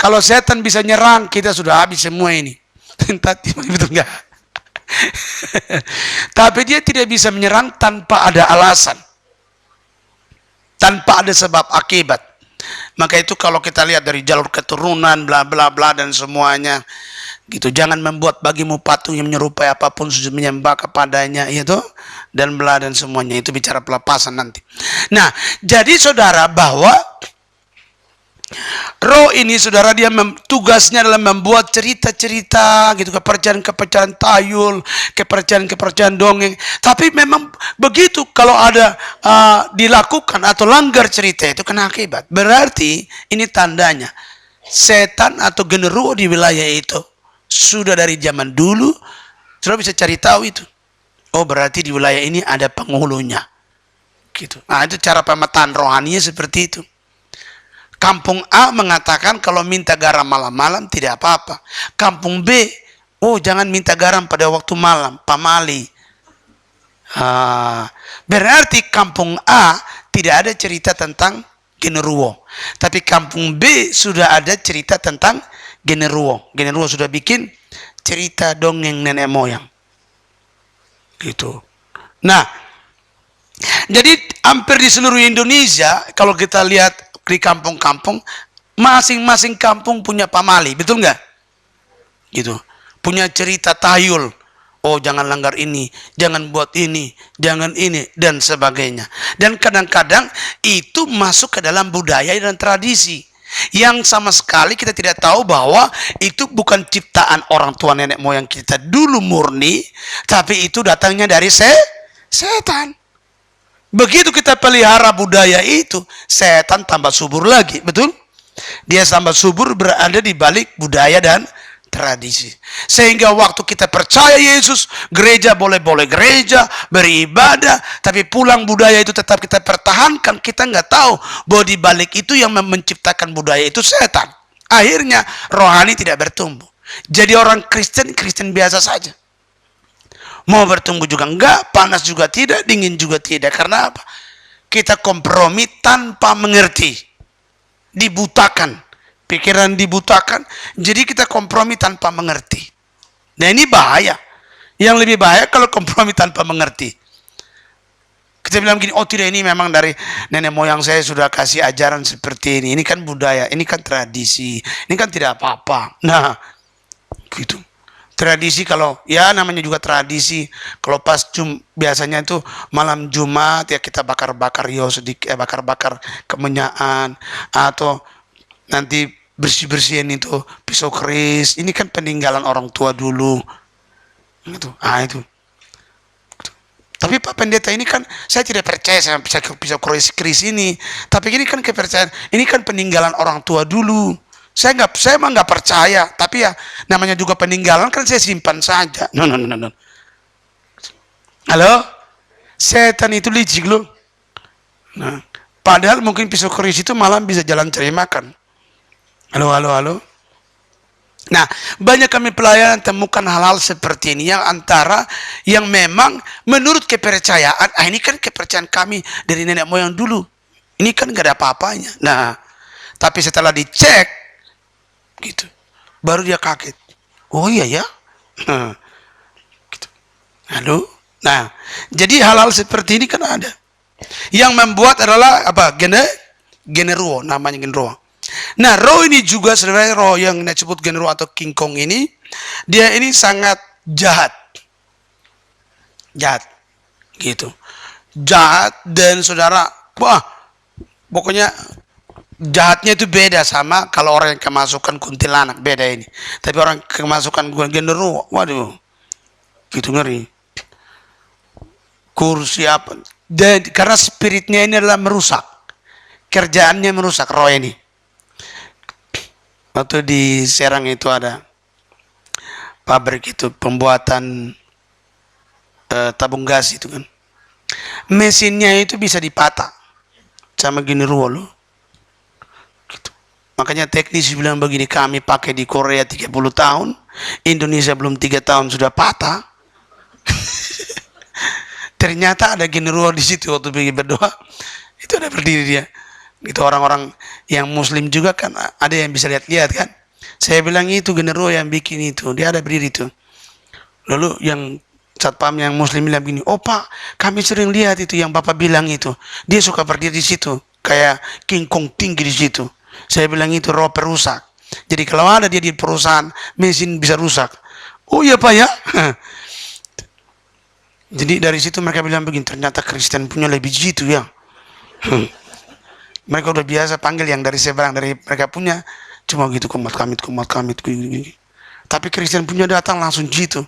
Kalau setan bisa nyerang, kita sudah habis semua ini. Betul nggak? Tapi dia tidak bisa menyerang tanpa ada alasan. Tanpa ada sebab akibat. Maka itu kalau kita lihat dari jalur keturunan, bla bla bla dan semuanya, gitu. Jangan membuat bagimu patung yang menyerupai apapun sujud menyembah kepadanya, itu dan bla dan semuanya. Itu bicara pelepasan nanti. Nah, jadi saudara bahwa roh ini saudara dia tugasnya adalah membuat cerita-cerita gitu, kepercayaan-kepercayaan tayul, kepercayaan-kepercayaan dongeng. Tapi memang begitu kalau ada dilakukan atau langgar cerita itu kena akibat. Berarti ini tandanya setan atau genderuwo di wilayah itu sudah dari zaman dulu. Saudara bisa cari tahu itu. Oh, berarti di wilayah ini ada penghulunya. Gitu. Nah, itu cara pemetaan rohaninya seperti itu. Kampung A mengatakan kalau minta garam malam-malam tidak apa-apa. Kampung B, oh jangan minta garam pada waktu malam, pamali. Berarti kampung A tidak ada cerita tentang genderuwo. Tapi kampung B sudah ada cerita tentang genderuwo. Genderuwo sudah bikin cerita dongeng nenek moyang. Gitu. Nah, jadi hampir di seluruh Indonesia kalau kita lihat di kampung-kampung, masing-masing kampung punya pamali, betul nggak? Gitu. Punya cerita tayul. Oh, jangan langgar ini, jangan buat ini, jangan ini, dan sebagainya. Dan kadang-kadang itu masuk ke dalam budaya dan tradisi yang sama sekali kita tidak tahu bahwa itu bukan ciptaan orang tua nenek moyang kita dulu murni, tapi itu datangnya dari setan. Begitu kita pelihara budaya itu, setan tambah subur lagi, betul? Dia tambah subur berada di balik budaya dan tradisi. Sehingga waktu kita percaya Yesus, gereja boleh-boleh gereja, beribadah, tapi pulang budaya itu tetap kita pertahankan. Kita nggak tahu bahwa di balik itu yang menciptakan budaya itu setan. Akhirnya rohani tidak bertumbuh. Jadi orang Kristen biasa saja. Mau bertumbuh juga enggak, panas juga tidak, dingin juga tidak. Karena apa? Kita kompromi tanpa mengerti. Dibutakan. Pikiran dibutakan. Jadi kita kompromi tanpa mengerti. Nah, ini bahaya. Yang lebih bahaya kalau kompromi tanpa mengerti. Kita bilang gini, oh tidak, ini memang dari nenek moyang saya sudah kasih ajaran seperti ini kan budaya, ini kan tradisi, ini kan tidak apa-apa. Nah, gitu. Tradisi kalau, ya namanya juga tradisi, kalau pas biasanya itu malam Jumat ya kita bakar-bakar sedikit, bakar-bakar kemenyan, atau nanti bersih-bersihin itu pisau keris, ini kan peninggalan orang tua dulu. Gitu. Itu. Tapi Pak Pendeta ini kan saya tidak percaya sama pisau keris ini. Tapi ini kan kepercayaan, ini kan peninggalan orang tua dulu. Saya emang nggak percaya. Tapi ya namanya juga peninggalan kan saya simpan saja. No. Halo, setan itu licik loh. Nah, padahal mungkin pisau keris itu malam bisa jalan cari makan. Halo. Nah, banyak kami pelayanan temukan hal-hal seperti ini yang memang menurut kepercayaan, ini kan kepercayaan kami dari nenek moyang dulu. Ini kan gak ada apa-apanya. Nah, tapi setelah dicek, gitu, baru dia kaget. Oh iya ya? Gitu. Halo? Nah, jadi hal-hal seperti ini kan ada. Yang membuat adalah apa? Generuo, namanya generuo. Nah, roh ini juga sebenarnya roh yang disebut generuo atau King Kong ini, dia ini sangat jahat, gitu, jahat dan saudara, pokoknya jahatnya itu beda sama kalau orang yang kemasukan kuntilanak, beda ini. Tapi orang kemasukan generuo, waduh, gitu ngeri. Kursi apa? Dan karena spiritnya ini adalah merusak, kerjaannya merusak roh ini. Waktu di Serang itu ada pabrik itu pembuatan tabung gas itu kan, mesinnya itu bisa dipatah sama generuo loh. Gitu. Makanya teknisi bilang begini, kami pakai di Korea 30 tahun, Indonesia belum 3 tahun sudah patah. Ternyata ada generuo di situ waktu pergi berdoa, itu ada berdiri dia. Itu orang-orang yang muslim juga kan ada yang bisa lihat kan. Saya bilang itu generuo yang bikin itu, dia ada berdiri itu. Lalu yang satpam yang muslim bilang begini, oh Pak, kami sering lihat itu yang Bapak bilang itu, dia suka berdiri di situ kayak King Kong tinggi di situ. Saya bilang itu roh perusak. Jadi kalau ada dia di perusahaan, mesin bisa rusak. Oh iya Pak ya. Jadi dari situ mereka bilang begini, ternyata Kristen punya lebih jitu ya. Mereka udah biasa panggil yang dari seberang, dari mereka punya cuma gitu, kumat kamit gini. Tapi Kristen punya datang langsung gitu.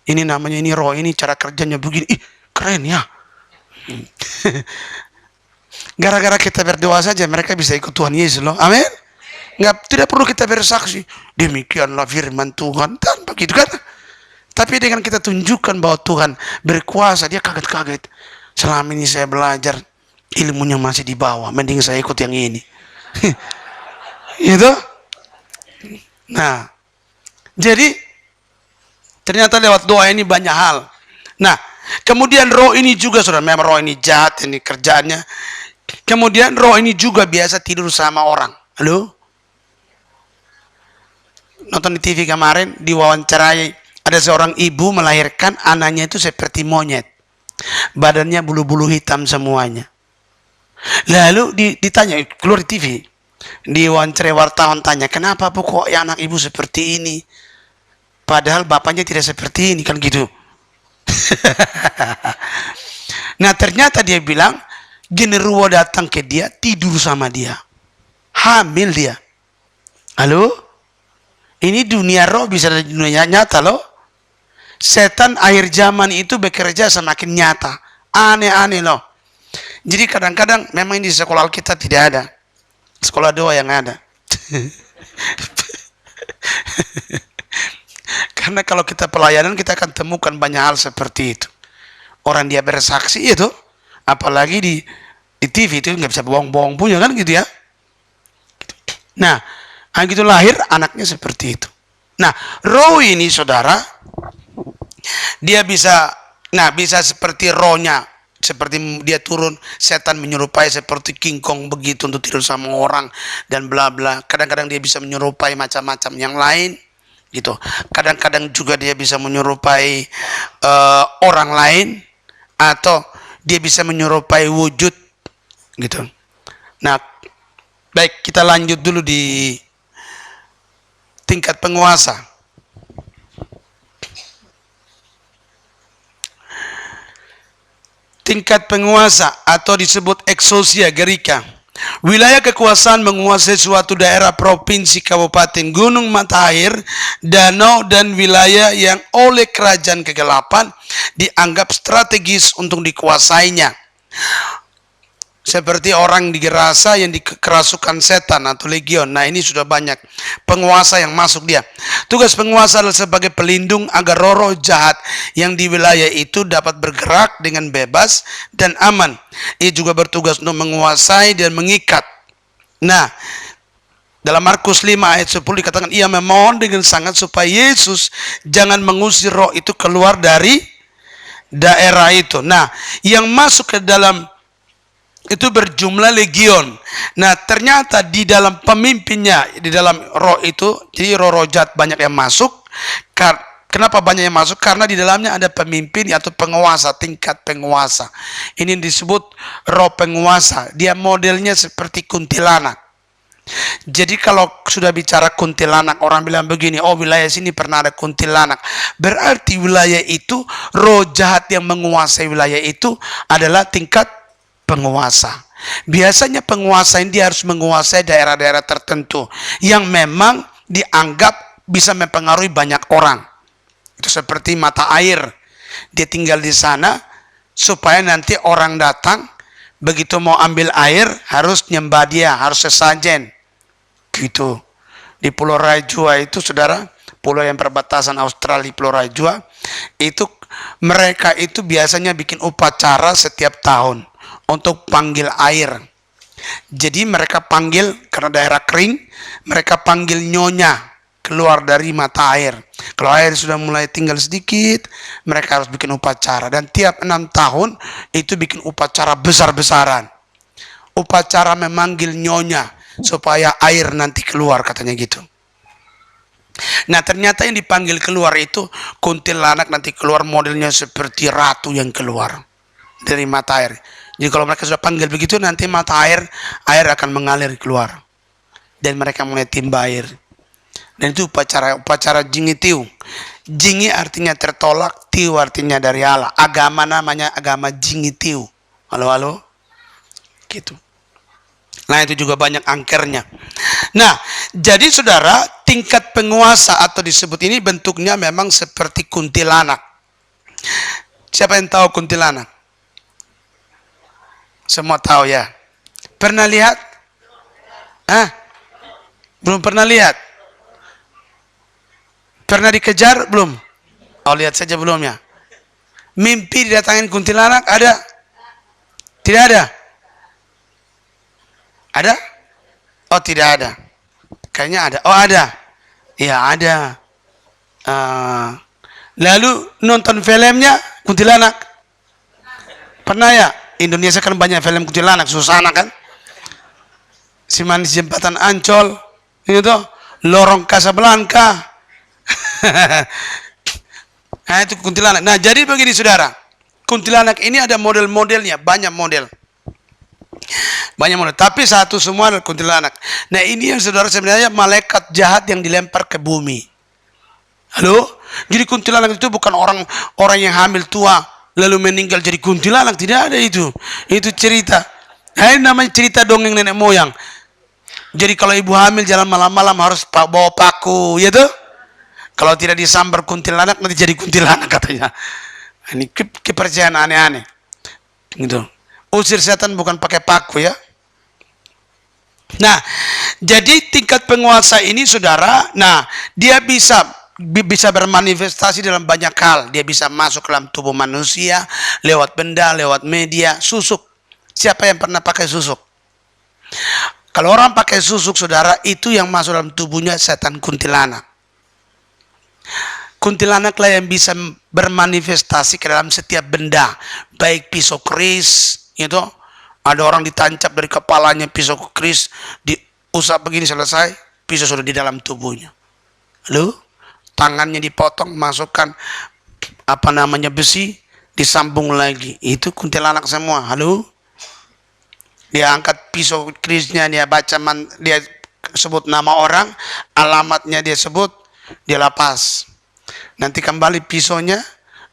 Ini namanya, ini roh, ini cara kerjanya begini. Ih, keren ya. Gara-gara kita berdoa saja mereka bisa ikut Tuhan Yesus loh. Amin. Tidak perlu kita bersaksi. Demikianlah firman Tuhan, tanpa gitu kan. Tapi dengan kita tunjukkan bahwa Tuhan berkuasa, dia kaget-kaget. Selama ini saya belajar, ilmunya masih di bawah, mending saya ikut yang ini. Itu. Nah, jadi ternyata lewat doa ini banyak hal. Nah, kemudian roh ini juga, saudara, memang roh ini jahat, ini kerjaannya. Kemudian roh ini juga biasa tidur sama orang. Halo? Nonton di TV kemarin, diwawancarai, ada seorang ibu melahirkan anaknya itu seperti monyet. Badannya bulu-bulu hitam semuanya. Lalu ditanya, keluar di TV, diwawancarai wartawan, tanya, kenapa Bu kok ya anak ibu seperti ini? Padahal bapaknya tidak seperti ini, kan gitu. Nah ternyata dia bilang, generuo datang ke dia, tidur sama dia, hamil dia. Halo? Ini dunia roh bisa dari dunia nyata loh. Setan akhir zaman itu bekerja semakin nyata. Aneh-aneh loh. Jadi kadang-kadang memang di sekolah Alkitab tidak ada. Sekolah doa yang ada. Karena kalau kita pelayanan kita akan temukan banyak hal seperti itu. Orang dia bersaksi itu, apalagi di TV itu nggak bisa bohong-bohong punya kan gitu ya. Nah, gitu lahir anaknya seperti itu. Nah, roh ini saudara, dia bisa seperti rohnya, seperti dia turun, setan menyerupai seperti King Kong begitu untuk tidur sama orang dan bla bla. Kadang-kadang dia bisa menyerupai macam-macam yang lain gitu. Kadang-kadang juga dia bisa menyerupai orang lain, atau dia bisa menyerupai wujud gitu. Nah, baik, kita lanjut dulu di tingkat penguasa. Tingkat penguasa atau disebut exousia Gerika. Wilayah kekuasaan menguasai suatu daerah, provinsi, kabupaten, gunung, mata air, danau, dan wilayah yang oleh kerajaan kegelapan dianggap strategis untuk dikuasainya. Seperti orang di Gerasa yang dikerasukan setan atau legion. Nah, ini sudah banyak penguasa yang masuk dia. Tugas penguasa adalah sebagai pelindung agar roh-roh jahat yang di wilayah itu dapat bergerak dengan bebas dan aman. Ia juga bertugas untuk menguasai dan mengikat. Nah, dalam Markus 5 ayat 10 dikatakan, ia memohon dengan sangat supaya Yesus jangan mengusir roh itu keluar dari daerah itu. Nah, yang masuk ke dalam itu berjumlah legion. Nah, ternyata di dalam pemimpinnya, di dalam roh itu, jadi roh-roh jahat banyak yang masuk. Kenapa banyak yang masuk? Karena di dalamnya ada pemimpin atau penguasa, tingkat penguasa. Ini disebut roh penguasa. Dia modelnya seperti kuntilanak. Jadi kalau sudah bicara kuntilanak, orang bilang begini, oh wilayah sini pernah ada kuntilanak. Berarti wilayah itu, roh jahat yang menguasai wilayah itu adalah tingkat penguasa. Biasanya penguasa ini dia harus menguasai daerah-daerah tertentu yang memang dianggap bisa mempengaruhi banyak orang. Itu seperti mata air. Dia tinggal di sana supaya nanti orang datang, begitu mau ambil air harus nyembah dia, harus sesajen. Gitu. Di Pulau Rajua itu, saudara, pulau yang perbatasan Australia, Pulau Rajua, itu mereka itu biasanya bikin upacara setiap tahun untuk panggil air. Jadi mereka panggil, karena daerah kering, mereka panggil nyonya keluar dari mata air. Kalau air sudah mulai tinggal sedikit, mereka harus bikin upacara. Dan tiap 6 tahun itu bikin upacara besar-besaran. Upacara memanggil nyonya supaya air nanti keluar, katanya gitu. Nah, ternyata yang dipanggil keluar itu kuntilanak, nanti keluar modelnya seperti ratu yang keluar dari mata air. Jadi kalau mereka sudah panggil begitu, nanti mata air akan mengalir keluar. Dan mereka mulai timba air. Dan itu upacara jingi tiu. Jingi artinya tertolak, tiu artinya dari Allah. Agama namanya agama jingi tiu. Halo? Gitu. Nah, itu juga banyak angkernya. Nah, jadi saudara, tingkat penguasa atau disebut ini bentuknya memang seperti kuntilanak. Siapa yang tahu kuntilanak? Semua tahu ya. Pernah lihat? Belum pernah lihat? Pernah dikejar? Belum? Oh, lihat saja belum ya. Mimpi didatangin kuntilanak ada? Tidak ada? Ada? Oh, tidak ada. Kayaknya ada. Oh, ada. Ya, ada. Lalu nonton filmnya kuntilanak? Pernah ya? Indonesia kan banyak film kuntilanak, Susana kan, Si Manis Jembatan Ancol, itu Lorong Casablanca. Nah, itu kuntilanak. Nah, jadi begini saudara, kuntilanak ini ada model-modelnya, banyak model. Tapi satu semua adalah kuntilanak. Nah, ini yang saudara sebenarnya malaikat jahat yang dilempar ke bumi. Halo? Jadi kuntilanak itu bukan orang yang hamil tua lalu meninggal jadi kuntilanak, tidak ada itu. Itu cerita. Nah, ini namanya cerita dongeng nenek moyang. Jadi kalau ibu hamil jalan malam-malam harus bawa paku, ya tuh. Kalau tidak disambar kuntilanak nanti jadi kuntilanak katanya. Ini kepercayaan aneh-aneh. Gitu. Usir setan bukan pakai paku ya. Nah, jadi tingkat penguasa ini saudara, nah dia bisa bermanifestasi dalam banyak hal. Dia bisa masuk dalam tubuh manusia lewat benda, lewat media, susuk. Siapa yang pernah pakai susuk? Kalau orang pakai susuk saudara, itu yang masuk dalam tubuhnya setan kuntilanak. Kuntilanaklah yang bisa bermanifestasi ke dalam setiap benda, baik pisau keris, itu ada orang ditancap dari kepalanya pisau keris, diusap begini selesai, pisau sudah di dalam tubuhnya. Lalu tangannya dipotong, masukkan besi, disambung lagi. Itu kuntilanak semua. Halo? Dia angkat pisau kerisnya, dia baca, dia sebut nama orang, alamatnya dia sebut, dia lapas. Nanti kembali pisaunya,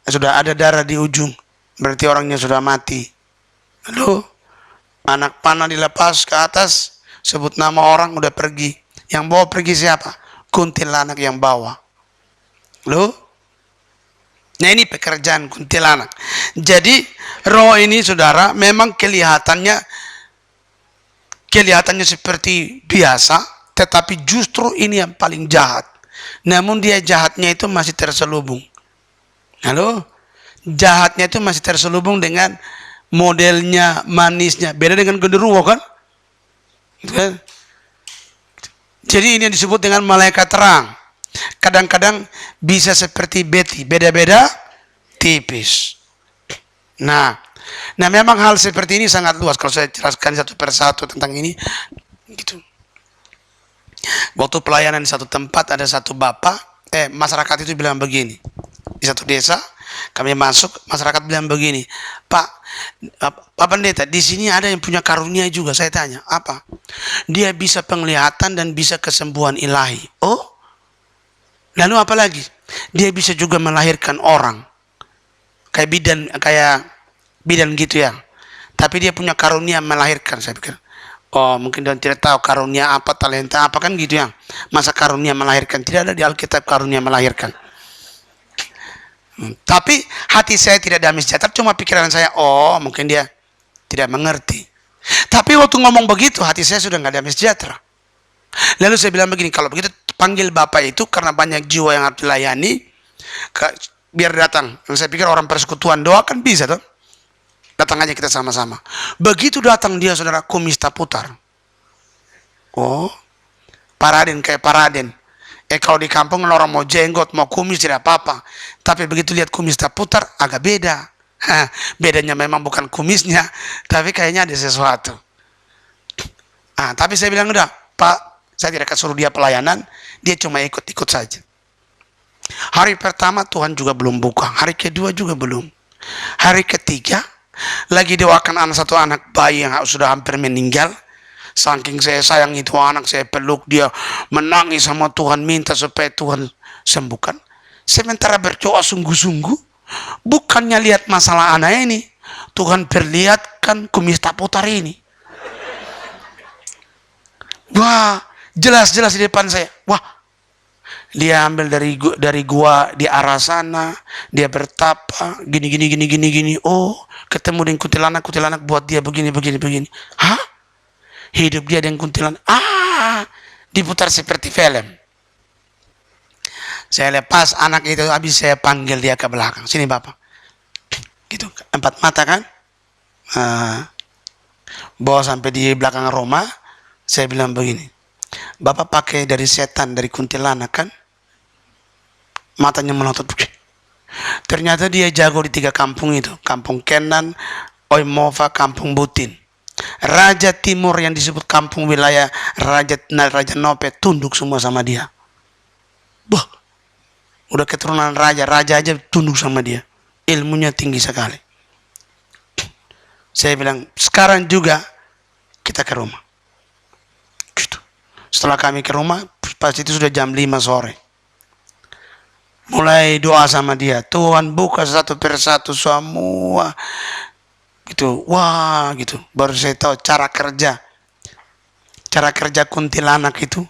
sudah ada darah di ujung. Berarti orangnya sudah mati. Halo? Anak panah dilepas ke atas, sebut nama orang, udah pergi. Yang bawa pergi siapa? Kuntilanak yang bawa. Halo? Nah, ini pekerjaan kuntilanak. Jadi roh ini saudara memang kelihatannya seperti biasa, tetapi justru ini yang paling jahat. Namun dia jahatnya itu masih terselubung. Halo? Jahatnya itu masih terselubung dengan modelnya, manisnya. Beda dengan genderuwo kan? Jadi ini yang disebut dengan malaikat terang. Kadang-kadang bisa seperti Betty, beda-beda tipis. Nah memang hal seperti ini sangat luas kalau saya jelaskan satu persatu tentang ini gitu. Waktu pelayanan di satu tempat, ada satu bapak, masyarakat itu bilang begini. Di satu desa kami masuk, masyarakat bilang begini, Pak Pendeta, di sini ada yang punya karunia juga. Saya tanya, apa? Dia bisa penglihatan dan bisa kesembuhan ilahi. Oh, lalu apa lagi? Dia bisa juga melahirkan orang. Kayak bidan gitu ya. Tapi dia punya karunia melahirkan. Saya pikir, oh mungkin dia tidak tahu karunia apa, talenta apa kan gitu ya. Masa karunia melahirkan? Tidak ada di Alkitab karunia melahirkan. Tapi hati saya tidak damai sejahtera, cuma pikiran saya, oh mungkin dia tidak mengerti. Tapi waktu ngomong begitu, hati saya sudah nggak damai sejahtera. Lalu saya bilang begini, kalau begitu panggil bapak itu karena banyak jiwa yang harus dilayani, biar datang. Dan saya pikir orang persekutuan doa kan bisa tuh. Datang aja kita sama-sama. Begitu datang dia, saudara, kumis tak putar. Oh, paraden kayak paraden. Kalau di kampung orang mau jenggot, mau kumis tidak apa-apa. Tapi begitu lihat kumis tak putar, agak beda. Bedanya memang bukan kumisnya, tapi kayaknya ada sesuatu. Tapi saya bilang, udah Pak, saya tidak akan suruh dia pelayanan, dia cuma ikut-ikut saja. Hari pertama Tuhan juga belum buka, hari kedua juga belum. Hari ketiga, lagi doakan satu anak bayi yang sudah hampir meninggal. Saking saya sayang itu anak, saya peluk dia, menangis sama Tuhan, minta supaya Tuhan sembuhkan. Sementara berdoa sungguh-sungguh, bukannya lihat masalah anak ini, Tuhan perlihatkan kumis tak putar ini. Wah, jelas-jelas di depan saya. Wah, dia ambil dari gua di arah sana, dia bertapa, gini. Oh, ketemu dengan kuntilanak buat dia begini. Hah? Hidup dia dengan kuntilanak. Diputar seperti film. Saya lepas anak itu, habis saya panggil dia ke belakang. Sini Bapak. Gitu, 4 mata kan? Bawa sampai di belakang rumah. Saya bilang begini, Bapak pakai dari setan, dari kuntilanak kan? Matanya melotot. Ternyata dia jago di 3 kampung itu. Kampung Kenan, Oimova, Kampung Butin. Raja Timur yang disebut kampung wilayah Raja Nope tunduk semua sama dia. Wah, udah keturunan raja aja tunduk sama dia. Ilmunya tinggi sekali. Saya bilang, sekarang juga kita ke rumah. Gitu. Setelah kami ke rumah, pas itu sudah jam 5 sore. Mulai doa sama dia, Tuhan buka satu persatu semua. Gitu, wah gitu. Baru saya tahu cara kerja kuntilanak itu.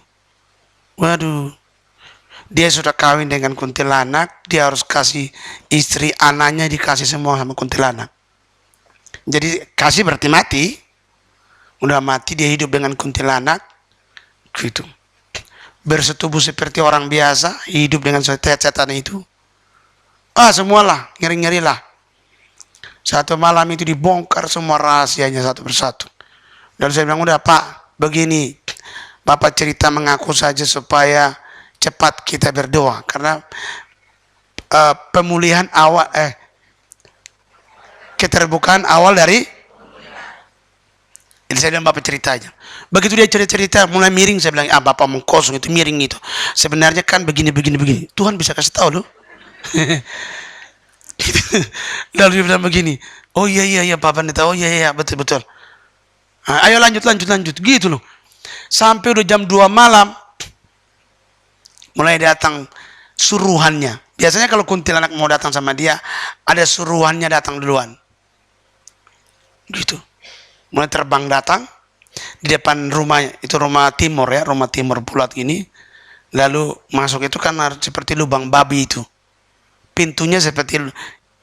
Waduh, dia sudah kawin dengan kuntilanak, dia harus kasih istri, anaknya dikasih semua sama kuntilanak. Jadi kasih berarti mati. Udah mati, dia hidup dengan kuntilanak. Gitu. Bersetubuh seperti orang biasa, hidup dengan setan itu. Semualah, ngeri-ngeri lah. Satu malam itu dibongkar semua rahasianya satu persatu. Dan saya bilang, udah Pak, begini, Bapak cerita mengaku saja supaya cepat kita berdoa. Karena pemulihan awal, keterbukaan awal dari. Jadi saya bilang, Bapak cerita aja. Begitu dia cerita mulai miring, saya bilang, Bapak mau kosong, itu miring itu. Sebenarnya kan begini. Tuhan bisa kasih tahu loh. Lalu dia bilang begini, oh iya Pak Pendeta, oh iya betul. Nah, ayo lanjut gitu loh. Sampai udah jam 2 malam mulai datang suruhannya. Biasanya kalau kuntilanak mau datang sama dia, ada suruhannya datang duluan. Gitu. Mulai terbang datang di depan rumahnya, itu rumah timur ya, rumah timur bulat gini. Lalu masuk itu kan seperti lubang babi itu. Pintunya seperti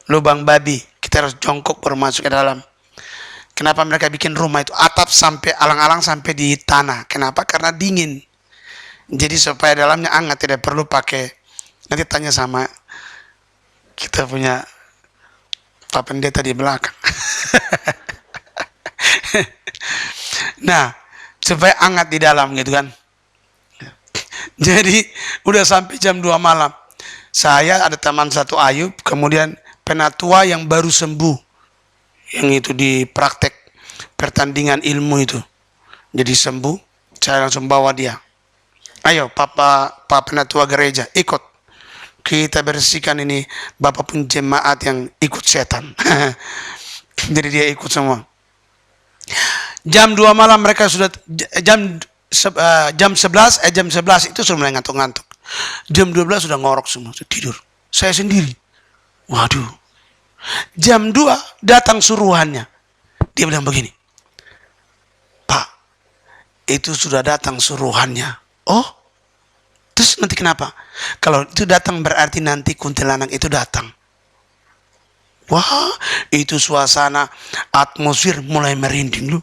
lubang babi. Kita harus jongkok baru masuk ke dalam. Kenapa mereka bikin rumah itu atap sampai alang-alang sampai di tanah? Kenapa? Karena dingin. Jadi supaya dalamnya hangat, tidak perlu pakai. Nanti tanya sama kita punya Pak Pendeta di belakang. Nah, supaya hangat di dalam gitu kan. Jadi udah sampai jam 2 malam. Saya ada teman satu Ayub, kemudian penatua yang baru sembuh. Yang itu di praktek pertandingan ilmu itu. Jadi sembuh, saya langsung bawa dia. Ayo Pak penatua gereja, ikut. Kita bersihkan ini Bapak pun jemaat yang ikut setan. Jadi dia ikut semua. Jam 2 malam mereka sudah jam 11 itu sudah mulai ngantuk-ngantuk. Jam 12 sudah ngorok semua, sudah tidur. Saya sendiri. Waduh. Jam 2 datang suruhannya. Dia bilang begini, Pak, itu sudah datang suruhannya. Oh, terus nanti kenapa? Kalau itu datang berarti nanti kuntilanak itu datang. Wah, itu suasana atmosfer mulai merinding lu.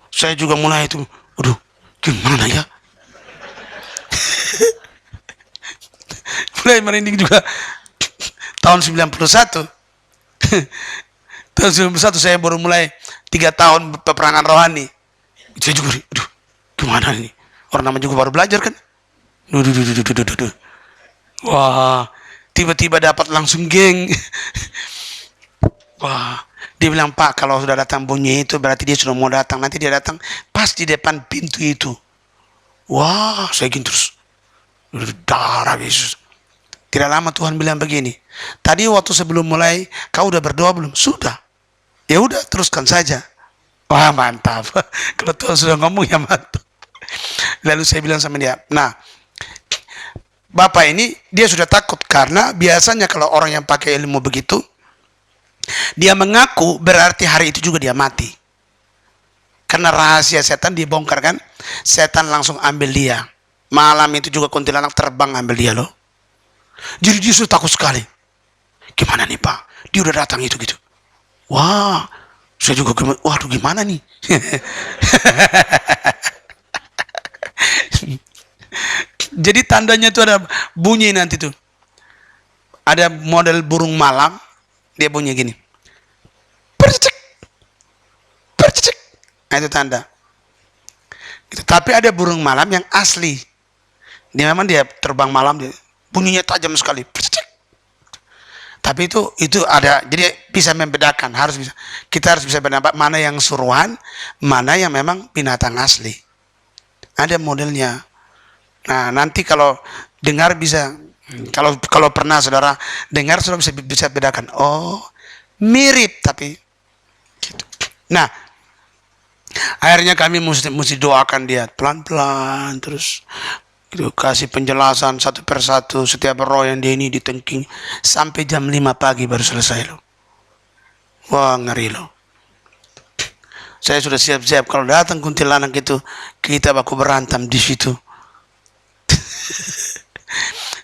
Saya juga mulai itu, aduh, gimana ya? Mulai merinding juga. Tahun 91. Tahun 91 saya baru mulai 3 tahun peperangan rohani. Saya juga, aduh, gimana ini? Orang nama juga baru belajar kan? Duh. Wah, tiba-tiba dapat langsung geng. Wah, dia bilang, Pak, kalau sudah datang bunyi itu berarti dia sudah mau datang. Nanti dia datang pas di depan pintu itu. Wah, saya gini terus. Darah Yesus. Tidak lama Tuhan bilang begini, tadi waktu sebelum mulai kau udah berdoa belum? Sudah. Ya udah, teruskan saja. Wah, mantap. Kalau Tuhan sudah ngomong ya mantap. Lalu saya bilang sama dia, nah, Bapak ini dia sudah takut karena biasanya kalau orang yang pakai ilmu begitu, dia mengaku berarti hari itu juga dia mati. Karena rahasia setan dibongkar kan, setan langsung ambil dia. Malam itu juga kuntilanak terbang ambil dia loh. Jadi dia sudah takut sekali. Gimana nih Pak? Dia udah datang itu gitu. Wah, saya juga waduh gimana nih? Jadi tandanya itu ada bunyi nanti tuh. Ada model burung malam, dia bunyi gini. Percek. Nah, itu tanda. Gitu. Tapi ada burung malam yang asli. Dia memang dia terbang malam, dia bunyinya tajam sekali. Tapi itu ada, jadi bisa membedakan, harus bisa. Kita harus bisa bedakan mana yang suruhan, mana yang memang binatang asli. Ada modelnya. Nah, nanti kalau dengar bisa, kalau pernah saudara dengar sudah bisa bedakan. Oh, mirip tapi gitu. Nah, akhirnya kami mesti doakan dia pelan-pelan terus. Gitu, kasih penjelasan satu persatu setiap roh yang dia ini ditengking sampai jam 5 pagi baru selesai loh. Wah, ngeri loh. Saya sudah siap-siap kalau datang kuntilanak itu kita baku berantem di situ.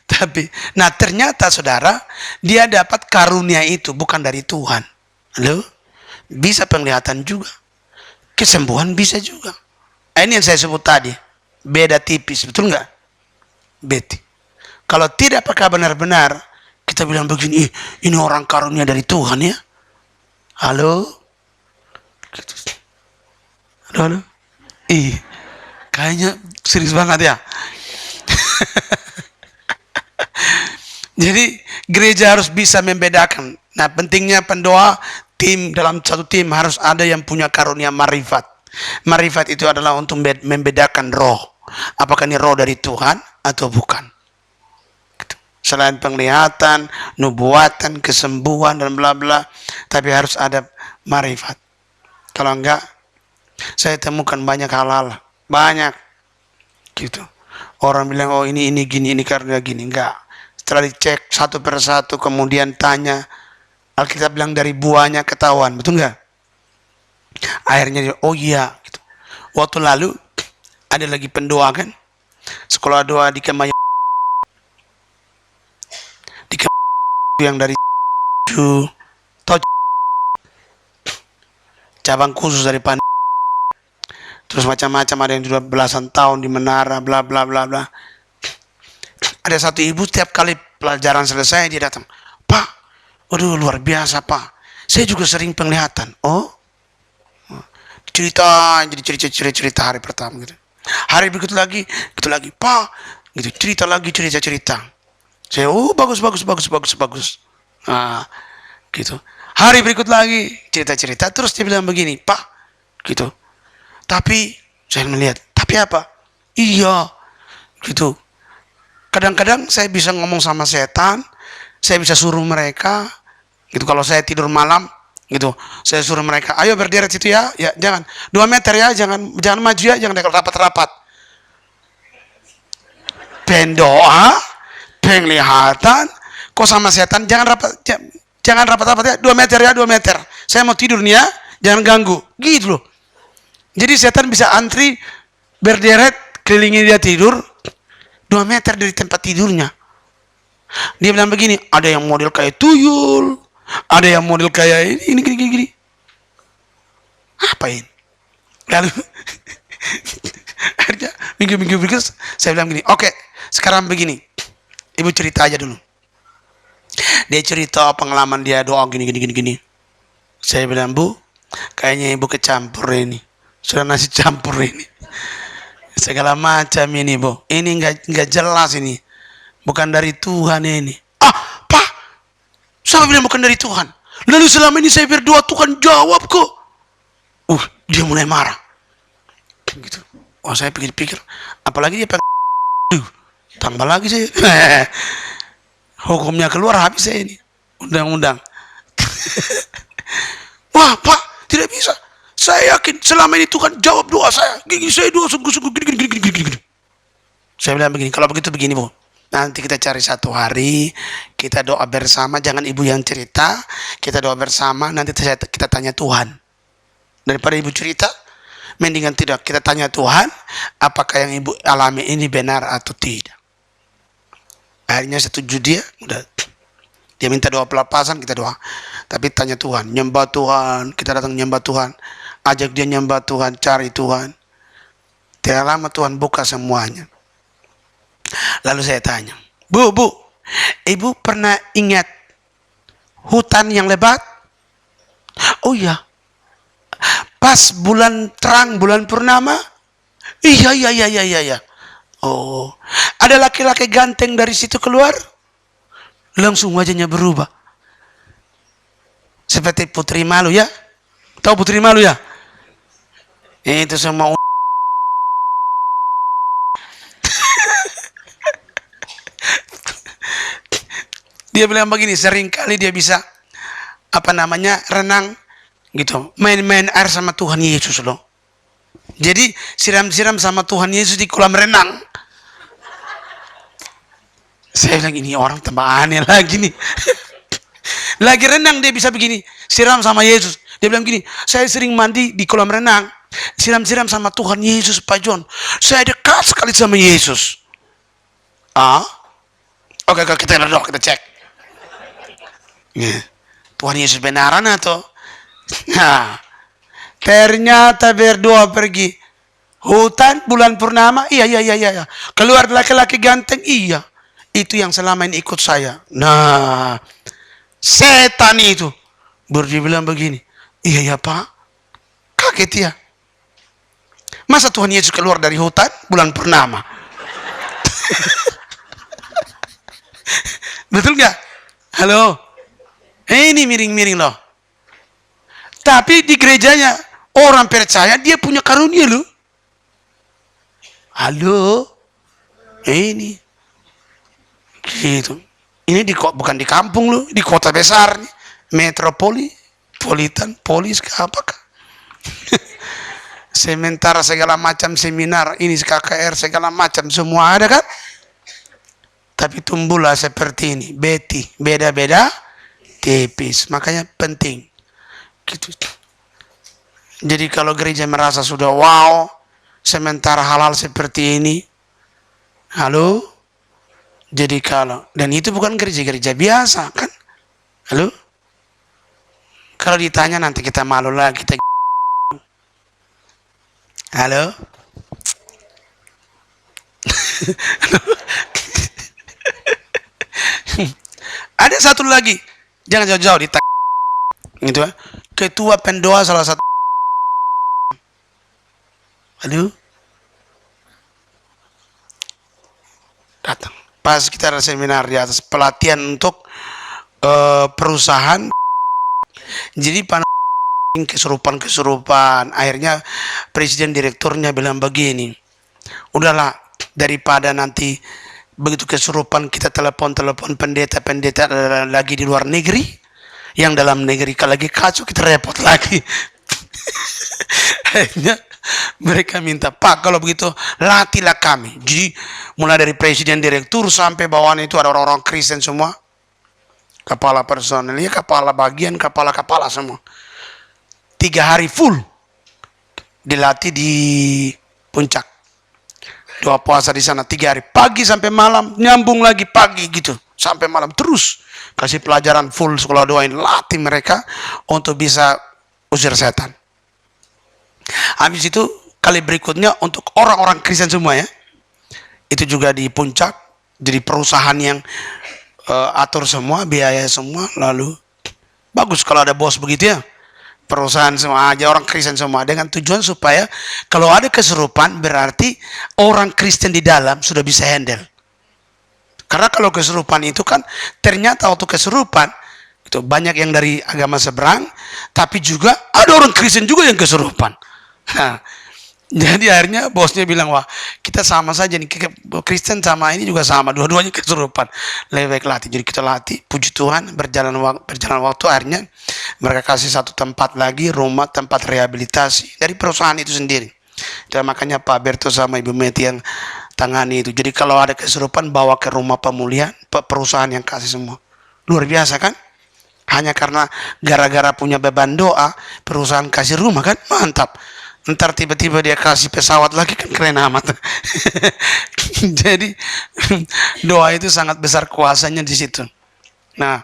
Tapi, nah ternyata saudara dia dapat karunia itu bukan dari Tuhan. Halo, bisa penglihatan juga, kesembuhan bisa juga. Ini yang saya sebut tadi, beda tipis, betul nggak? Beti. Kalau tidak apakah benar-benar kita bilang begini, ini orang karunia dari Tuhan ya? Halo? Halo? Kayaknya serius banget ya. Jadi gereja harus bisa membedakan. Nah, pentingnya pendoa, tim dalam satu tim harus ada yang punya karunia marifat. Marifat itu adalah untuk membedakan roh. Apakah ini roh dari Tuhan atau bukan? Gitu. Selain penglihatan, nubuatan, kesembuhan, dan bla bla. Tapi harus ada marifat. Kalau enggak, saya temukan banyak hal-hal. Banyak. Gitu. Orang bilang, oh ini gini, ini karena gini. Enggak. Setelah dicek satu persatu, kemudian tanya. Alkitab bilang dari buahnya ketahuan. Betul enggak? Akhirnya dia, oh iya. Gitu. Waktu lalu, ada lagi pendoa kan. Sekolah doa di kemah yang dari atau cabang khusus dari Pan, terus macam-macam, ada yang sudah belasan tahun di menara, bla bla bla bla. Ada satu ibu setiap kali pelajaran selesai dia datang, Pak, waduh luar biasa Pak, saya juga sering penglihatan. Oh, cerita, jadi cerita hari pertama gitu. Hari berikut lagi Pak, gitu cerita lagi cerita. Saya, oh bagus. Nah, gitu. Hari berikut lagi cerita. Terus dia bilang begini, Pak, gitu. Tapi saya melihat, tapi apa? Iya, gitu. Kadang-kadang saya bisa ngomong sama setan, saya bisa suruh mereka, gitu. Kalau saya tidur malam, gitu, saya suruh mereka, ayo berderet situ ya, jangan 2 meter ya, jangan maju ya, jangan rapat-rapat. Pendoa, penglihatan, kok sama setan jangan rapat ya, 2 meter ya, 2 meter. Saya mau tidur nih ya, jangan ganggu. Gitu loh. Jadi setan bisa antri berderet kelilingi dia tidur 2 meter dari tempat tidurnya. Dia bilang begini, ada yang model kayak tuyul, ada yang model kayak ini gini. Apain? Lalu akhirnya minggu berikut saya bilang gini, oke, sekarang begini, ibu cerita aja dulu. Dia cerita pengalaman dia doa gini. Saya bilang, Bu, kayaknya ibu kecampur ini, sudah nasi campur ini, segala macam ini Bu, ini nggak jelas ini, bukan dari Tuhan ini. Ah, Pak, saya bilang bukan dari Tuhan. Lalu selama ini saya berdoa Tuhan jawab kok. Dia mulai marah. Gitu. Oh saya pikir, apalagi dia tambah lagi saya. Hukumnya keluar habis saya ini, undang-undang. Wah Pak, tidak bisa. Saya yakin selama ini Tuhan jawab doa saya. Saya doa sungguh-sungguh gini. Saya bilang begini, kalau begitu begini Bu, nanti kita cari satu hari, kita doa bersama, jangan ibu yang cerita, kita doa bersama, nanti kita tanya Tuhan. Daripada ibu cerita, mendingan tidak, kita tanya Tuhan, apakah yang ibu alami ini benar atau tidak. Akhirnya setuju dia, udah. Dia minta doa pelepasan, kita doa. Tapi tanya Tuhan, nyembah Tuhan, kita datang nyembah Tuhan. Ajak dia nyembah Tuhan, cari Tuhan. Tidak lama Tuhan buka semuanya. Lalu saya tanya, Bu, ibu pernah ingat hutan yang lebat? Oh iya. Pas bulan terang, bulan purnama? Iya. Oh, ada laki-laki ganteng dari situ keluar, langsung wajahnya berubah. Seperti Putri Malu ya. Tahu Putri Malu ya? Itu semua. Dia bilang begini, seringkali dia bisa renang gitu, main-main air sama Tuhan Yesus loh. Jadi siram-siram sama Tuhan Yesus di kolam renang. Saya bilang ini orang tambah aneh lagi nih. Lagi renang dia bisa begini, siram sama Yesus. Dia bilang gini, saya sering mandi di kolam renang, siram-siram sama Tuhan Yesus Pak John. Saya dekat sekali sama Yesus. Oke, kita berdoa, kita cek. Tuhan Yesus benaran atau? Nah, ternyata berdoa pergi hutan bulan purnama. Iya. Keluar laki-laki ganteng. Iya, itu yang selama ini ikut saya. Nah, setan itu dia bilang begini, iya Pak, kaget ya. Masa Tuhan Yesus keluar dari hutan bulan purnama? Betul nggak? Halo, ini miring-miring loh. Tapi di gerejanya orang percaya dia punya karunia loh. Halo, ini gitu. Ini bukan di kampung loh, di kota besar nih, metropolitan, polis apakah? Sementara segala macam seminar, ini KKR segala macam semua ada kan? Tapi tumbuhlah seperti ini, beda-beda tipis, makanya penting. Gitu. Jadi kalau gereja merasa sudah wow, sementara hal-hal seperti ini, halo, jadi kalau, dan itu bukan gereja-gereja biasa kan, halo, kalau ditanya nanti kita malu lah, kita halo. Ada satu lagi, jangan jauh-jauh di gitu ya. Ketua pendoa salah satu. Aduh. Datang. Pas kita ada seminar di atas pelatihan untuk perusahaan. Jadi kesurupan. Akhirnya presiden direkturnya bilang begini. Udahlah, daripada nanti begitu kesurupan kita telepon pendeta lagi di luar negeri, yang dalam negeri kalau lagi kacau kita repot lagi. Akhirnya mereka minta, Pak kalau begitu latihlah kami. Jadi mulai dari presiden direktur sampai bawahan itu ada orang-orang Kristen semua, kepala personel, ya kepala bagian, kepala semua. 3 hari full dilatih di Puncak. 2 puasa di sana 3 hari, pagi sampai malam, nyambung lagi pagi gitu sampai malam terus, kasih pelajaran full sekolah doain, latih mereka untuk bisa usir setan. Habis itu kali berikutnya untuk orang-orang Kristen semua ya, itu juga di Puncak, jadi perusahaan yang atur semua, biaya semua, lalu bagus kalau ada bos begitu ya, perusahaan semua aja orang Kristen semua, dengan tujuan supaya kalau ada kesurupan berarti orang Kristen di dalam sudah bisa handle. Karena kalau kesurupan itu kan ternyata waktu kesurupan itu banyak yang dari agama seberang, tapi juga ada orang Kristen juga yang kesurupan. Nah, jadi akhirnya bosnya bilang, wah kita sama saja nih, Kristen sama ini juga sama, dua-duanya kesurupan, lebih baik latih. Jadi kita latih, puji Tuhan, berjalan waktu akhirnya mereka kasih satu tempat lagi, rumah tempat rehabilitasi dari perusahaan itu sendiri. Dan makanya Pak Berto sama Ibu Meti yang tangani itu. Jadi kalau ada kesurupan bawa ke rumah pemulihan, perusahaan yang kasih semua. Luar biasa kan? Hanya karena gara-gara punya beban doa, perusahaan kasih rumah kan, mantap. Ntar tiba-tiba dia kasih pesawat lagi kan keren amat. Jadi doa itu sangat besar kuasanya di situ. Nah,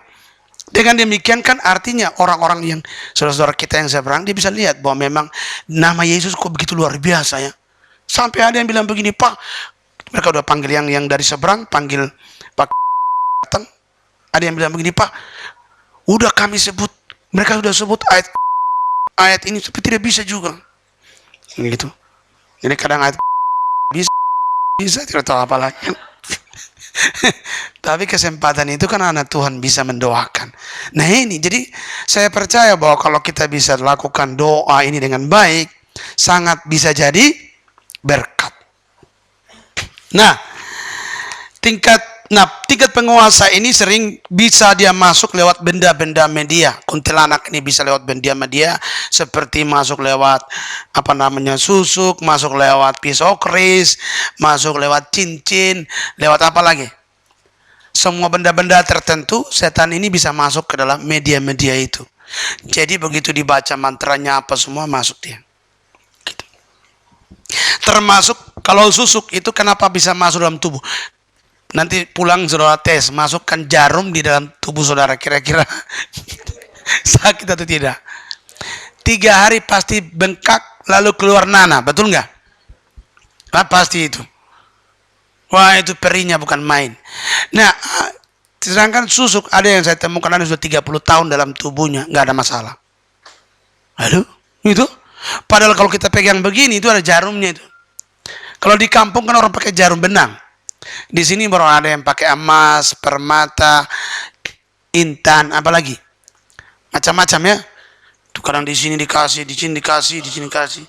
dengan demikian kan artinya orang-orang yang saudara-saudara kita yang seberang, dia bisa lihat bahwa memang nama Yesus kok begitu luar biasa ya. Sampai ada yang bilang begini, Pak, mereka udah panggil yang dari seberang, panggil Pak datang. Ada yang bilang begini, Pak, udah kami sebut, mereka sudah sebut ayat ini, tapi tidak bisa juga. Gitu. Jadi kadang ayat bisa tidak tahu apa lagi. Tapi kesempatan itu kan anak Tuhan bisa mendoakan. Nah ini, jadi saya percaya bahwa kalau kita bisa lakukan doa ini dengan baik, sangat bisa jadi berkat. Nah, tingkat penguasa ini sering bisa dia masuk lewat benda-benda media. Kuntilanak ini bisa lewat benda media, seperti masuk lewat susuk, masuk lewat pisau keris, masuk lewat cincin, lewat apa lagi? Semua benda-benda tertentu setan ini bisa masuk ke dalam media-media itu. Jadi begitu dibaca mantranya apa semua masuk dia. Gitu. Termasuk kalau susuk itu kenapa bisa masuk dalam tubuh? Nanti pulang saudara tes, masukkan jarum di dalam tubuh saudara, kira-kira sakit atau tidak? 3 hari pasti bengkak, lalu keluar nanah, betul nggak? Nah, pasti itu. Wah itu perinya bukan main. Nah, sedangkan susuk ada yang saya temukan ada sudah 30 tahun dalam tubuhnya, nggak ada masalah. Aduh, itu. Padahal kalau kita pegang begini itu ada jarumnya itu. Kalau di kampung kan orang pakai jarum benang. Di sini baru ada yang pakai emas, permata, intan, apalagi macam-macam ya. Tuh kadang di sini dikasih, di sini dikasih, di sini dikasih.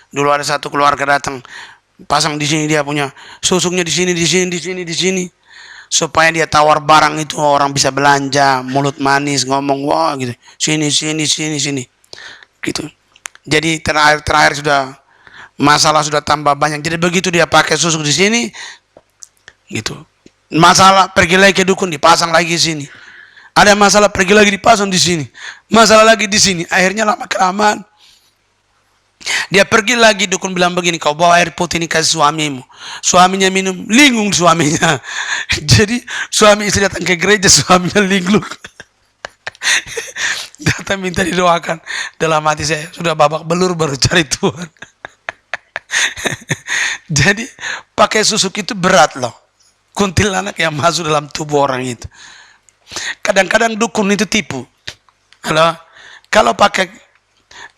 Dulu ada satu keluarga datang, pasang di sini dia punya susuknya di sini, di sini, di sini, di sini. supaya dia tawar barang itu orang bisa belanja, mulut manis, ngomong wah gitu, sini sini sini sini gitu. Jadi terakhir sudah masalah sudah tambah banyak. Jadi begitu dia pakai susuk di sini gitu, masalah pergi lagi ke dukun dipasang lagi di sini, ada masalah pergi lagi dipasang di sini, masalah lagi di sini. Akhirnya lama kelamaan dia pergi lagi, dukun bilang begini, kau bawa air putih ini kasih suamimu. Suaminya minum, linglung suaminya. Jadi suami istri datang ke gereja, suaminya linglung. Datang minta didoakan. Dalam hati saya, sudah babak belur baru cari Tuhan. Jadi pakai susuk itu berat loh. Kuntilanak yang masuk dalam tubuh orang itu. Kadang-kadang dukun itu tipu. Kalau pakai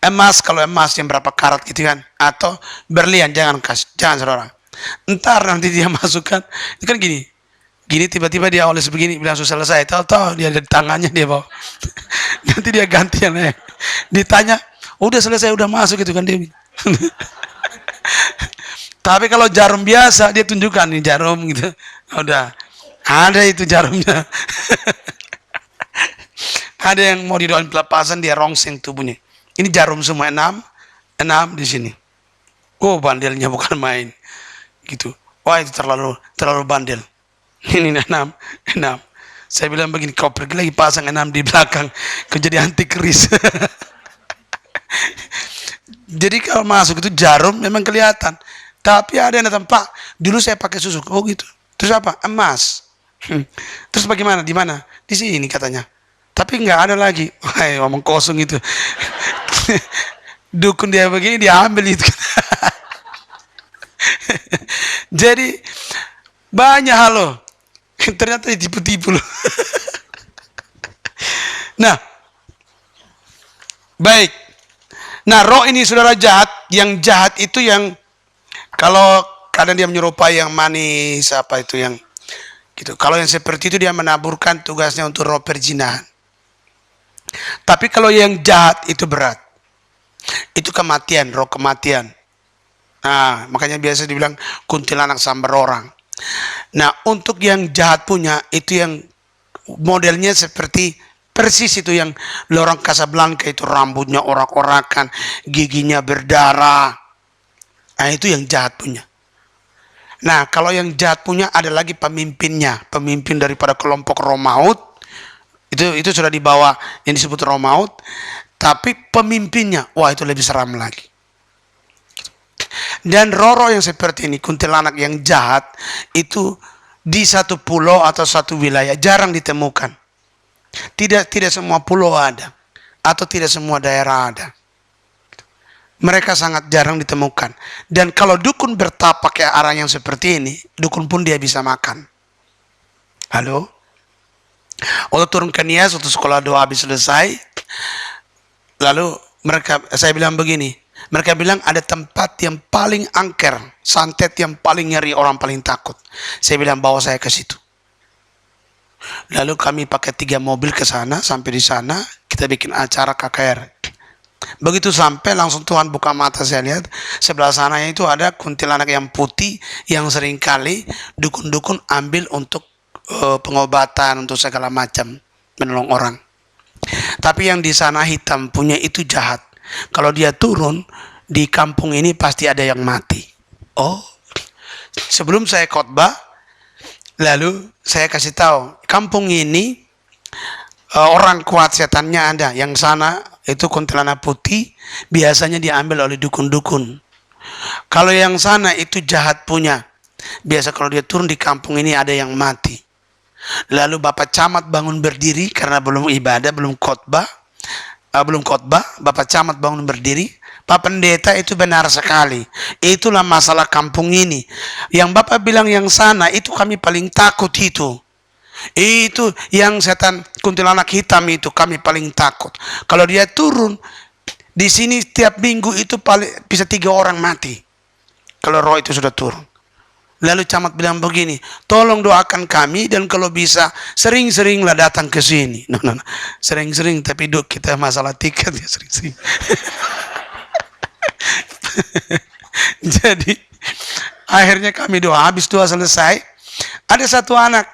emas, kalau emas yang berapa karat gitu kan, atau berlian, jangan saudara. Entar nanti dia masukkan, itu kan gini tiba-tiba dia oles begini, bilang sudah selesai, tahu dia ada di tangannya dia bawa. Nanti dia ganti yang lain. Ditanya, udah selesai, udah masuk gitu kan dia. Tapi kalau jarum biasa dia tunjukkan nih jarum gitu, udah ada itu jarumnya. Ada yang mau didoain pelepasan, dia rongseng tubuhnya. Ini jarum semua 6 di sini. Oh, bandelnya bukan main. Gitu. Wah, itu terlalu bandel. Ini 6. Saya bilang begini, kau pergi lagi pasang 6 di belakang, kau jadi antikris. Jadi kalau masuk itu jarum memang kelihatan. Tapi ada yang datang, Pak, dulu saya pakai susuk. Oh gitu. Terus apa? Emas. Terus bagaimana? Di mana? Di sini katanya. Tapi nggak ada lagi. Wah, ngomong kosong itu. Dukun dia begini, dia ambil itu. Jadi banyak hal loh. Ternyata ditipu-tipu loh. Nah, baik. Nah, roh ini saudara jahat. Yang jahat itu yang kalau kadang dia menyerupai yang manis, apa itu yang gitu. Kalau yang seperti itu dia menaburkan tugasnya untuk roh perzinahan. Tapi kalau yang jahat itu berat. Itu kematian, roh kematian. Nah, makanya biasa dibilang kuntilanak sambar orang. Nah, untuk yang jahat punya, itu yang modelnya seperti persis itu yang lorong Casablanca itu, rambutnya orak-orakan, giginya berdarah. Nah, itu yang jahat punya. Nah, kalau yang jahat punya ada lagi pemimpinnya, pemimpin daripada kelompok roh maut. Itu sudah dibawa yang disebut roh maut. Tapi pemimpinnya, wah itu lebih seram lagi. Dan roh-roh yang seperti ini, kuntilanak yang jahat, itu di satu pulau atau satu wilayah jarang ditemukan. Tidak semua pulau ada, atau tidak semua daerah ada. Mereka sangat jarang ditemukan. Dan kalau dukun bertapa ke arah yang seperti ini, dukun pun dia bisa makan. Halo? Waktu turun ke Nias, waktu sekolah doa habis selesai, lalu saya bilang begini, mereka bilang ada tempat yang paling angker, santet yang paling ngeri, orang paling takut. Saya bilang bawa saya ke situ. Lalu kami pakai 3 mobil ke sana, sampai di sana kita bikin acara KKR. Begitu sampai langsung Tuhan buka mata, saya lihat sebelah sana itu ada kuntilanak yang putih yang seringkali dukun-dukun ambil untuk pengobatan, untuk segala macam, menolong orang. Tapi yang di sana hitam punya itu jahat. Kalau dia turun di kampung ini pasti ada yang mati. Oh, sebelum saya khotbah, lalu saya kasih tahu, kampung ini orang kuat setannya ada. Yang sana itu kuntilanak putih, biasanya diambil oleh dukun-dukun. Kalau yang sana itu jahat punya, biasa kalau dia turun di kampung ini ada yang mati. Lalu Bapak Camat bangun berdiri karena belum ibadah, belum khotbah, Bapak Camat bangun berdiri. Pak Pendeta, itu benar sekali. Itulah masalah kampung ini. Yang Bapak bilang yang sana itu kami paling takut itu. Itu yang setan kuntilanak hitam itu kami paling takut. Kalau dia turun di sini tiap minggu itu paling bisa 3 orang mati. Kalau roh itu sudah turun. Lalu camat bilang begini, tolong doakan kami dan kalau bisa sering-seringlah datang ke sini. No. Sering-sering, tapi duk kita masalah tiket ya sering-sering. Jadi akhirnya kami doa, habis doa selesai, ada satu anak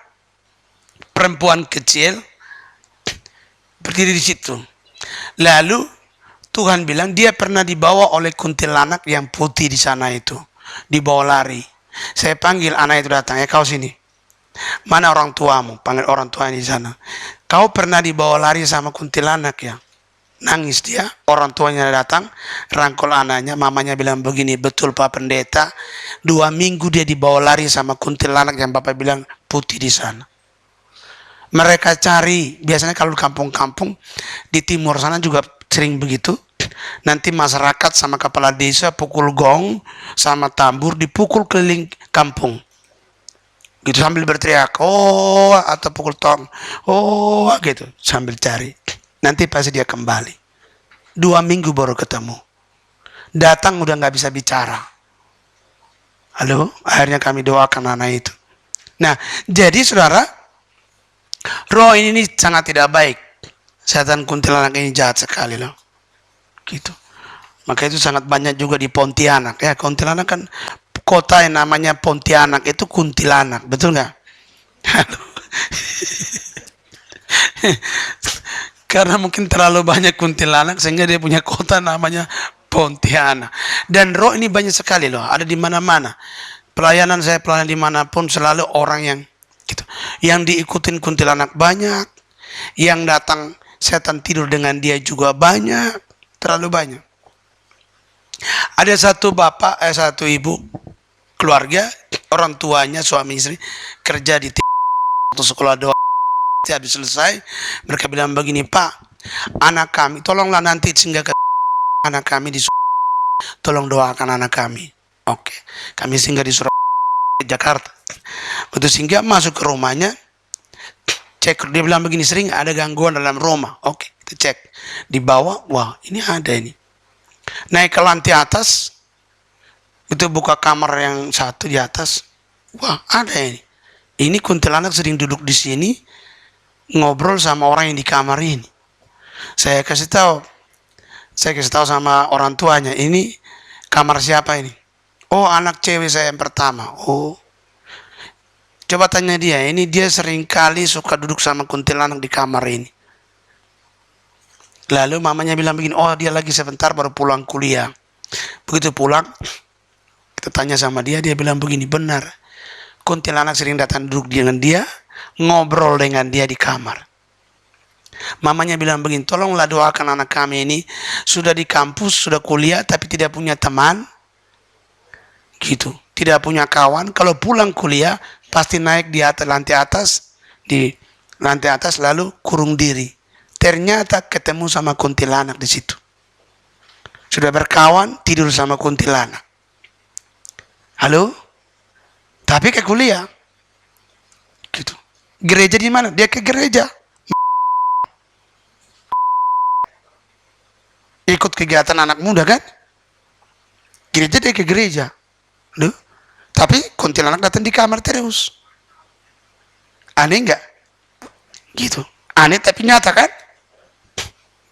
perempuan kecil berdiri di situ. Lalu Tuhan bilang dia pernah dibawa oleh kuntilanak yang putih di sana itu, dibawa lari. Saya panggil anak itu datang, ya kau sini. Mana orang tuamu? Panggil orang tua di sana. Kau pernah dibawa lari sama kuntilanak ya? Nangis dia. Orang tuanya datang, rangkul anaknya. Mamanya bilang begini, betul Pak Pendeta. 2 minggu dia dibawa lari sama kuntilanak yang Bapak bilang putih di sana. Mereka cari, biasanya kalau di kampung-kampung di timur sana juga sering begitu. Nanti masyarakat sama kepala desa pukul gong sama tambur dipukul keliling kampung. Gitu sambil berteriak, oh, atau pukul tong, oh, gitu sambil cari. Nanti pasti dia kembali. 2 minggu baru ketemu. Datang udah nggak bisa bicara. Halo, akhirnya kami doakan anak itu. Nah, jadi saudara, roh ini sangat tidak baik. Setan kuntilanak ini jahat sekali loh. Gitu. Maka itu sangat banyak juga di Pontianak. Ya, kuntilanak kan kota yang namanya Pontianak itu kuntilanak, betul nggak? Karena mungkin terlalu banyak kuntilanak sehingga dia punya kota namanya Pontianak. Dan roh ini banyak sekali loh, ada di mana-mana. Pelayanan saya pelayan dimanapun selalu orang yang gitu, yang diikutin kuntilanak banyak, yang datang setan tidur dengan dia juga banyak, terlalu banyak. Ada satu bapak, satu ibu keluarga, orang tuanya suami istri kerja di waktu sekolah doa. Habis selesai mereka bilang begini, Pak, anak kami tolonglah nanti singgah ke anak kami di tolong doakan anak kami. Oke, kami singgah di Surabaya, Jakarta. Begitu singgah masuk ke rumahnya, cek, dia bilang begini, sering ada gangguan dalam rumah. Oke, kita cek di bawah, wah ini ada ini. Naik ke lantai atas, itu buka kamar yang satu di atas, wah ada ini. Ini kuntilanak sering duduk di sini ngobrol sama orang yang di kamar ini. Saya kasih tahu sama orang tuanya, ini kamar siapa ini? Oh, anak cewek saya yang pertama. Oh, coba tanya dia, ini dia sering kali suka duduk sama kuntilanak di kamar ini. Lalu mamanya bilang begini, oh dia lagi sebentar baru pulang kuliah. Begitu pulang, kita tanya sama dia, dia bilang begini, benar, kuntilanak sering datang duduk dengan dia, ngobrol dengan dia di kamar. Mamanya bilang begini, tolonglah doakan anak kami ini, sudah di kampus, sudah kuliah, tapi tidak punya teman, gitu, tidak punya kawan. Kalau pulang kuliah, pasti naik di atas di lantai atas, lalu kurung diri. Ternyata ketemu sama kuntilanak di situ. Sudah berkawan, tidur sama kuntilanak. Halo? Tapi ke kuliah. Gitu. Gereja di mana? Dia ke gereja. Ikut kegiatan anak muda kan? Gereja, dia ke gereja. Loh? Tapi kuntilanak datang di kamar terus. Aneh enggak? Gitu. Aneh tapi nyata kan?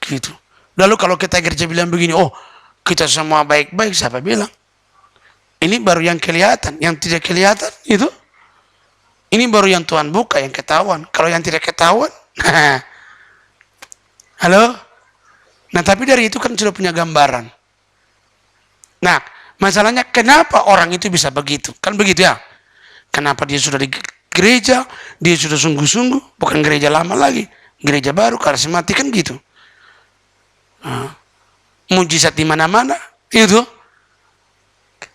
Gitu. Lalu kalau kita gereja bilang begini, oh kita semua baik-baik, siapa bilang? Ini baru yang kelihatan, yang tidak kelihatan itu. Ini baru yang Tuhan buka, yang ketahuan. Kalau yang tidak ketahuan, halo? Nah, tapi dari itu kan sudah punya gambaran. Nah, masalahnya kenapa orang itu bisa begitu? Kan begitu ya? Kenapa dia sudah di gereja, dia sudah sungguh-sungguh, bukan gereja lama lagi, gereja baru, karismatik kan gitu. Mujizat di mana-mana, itu.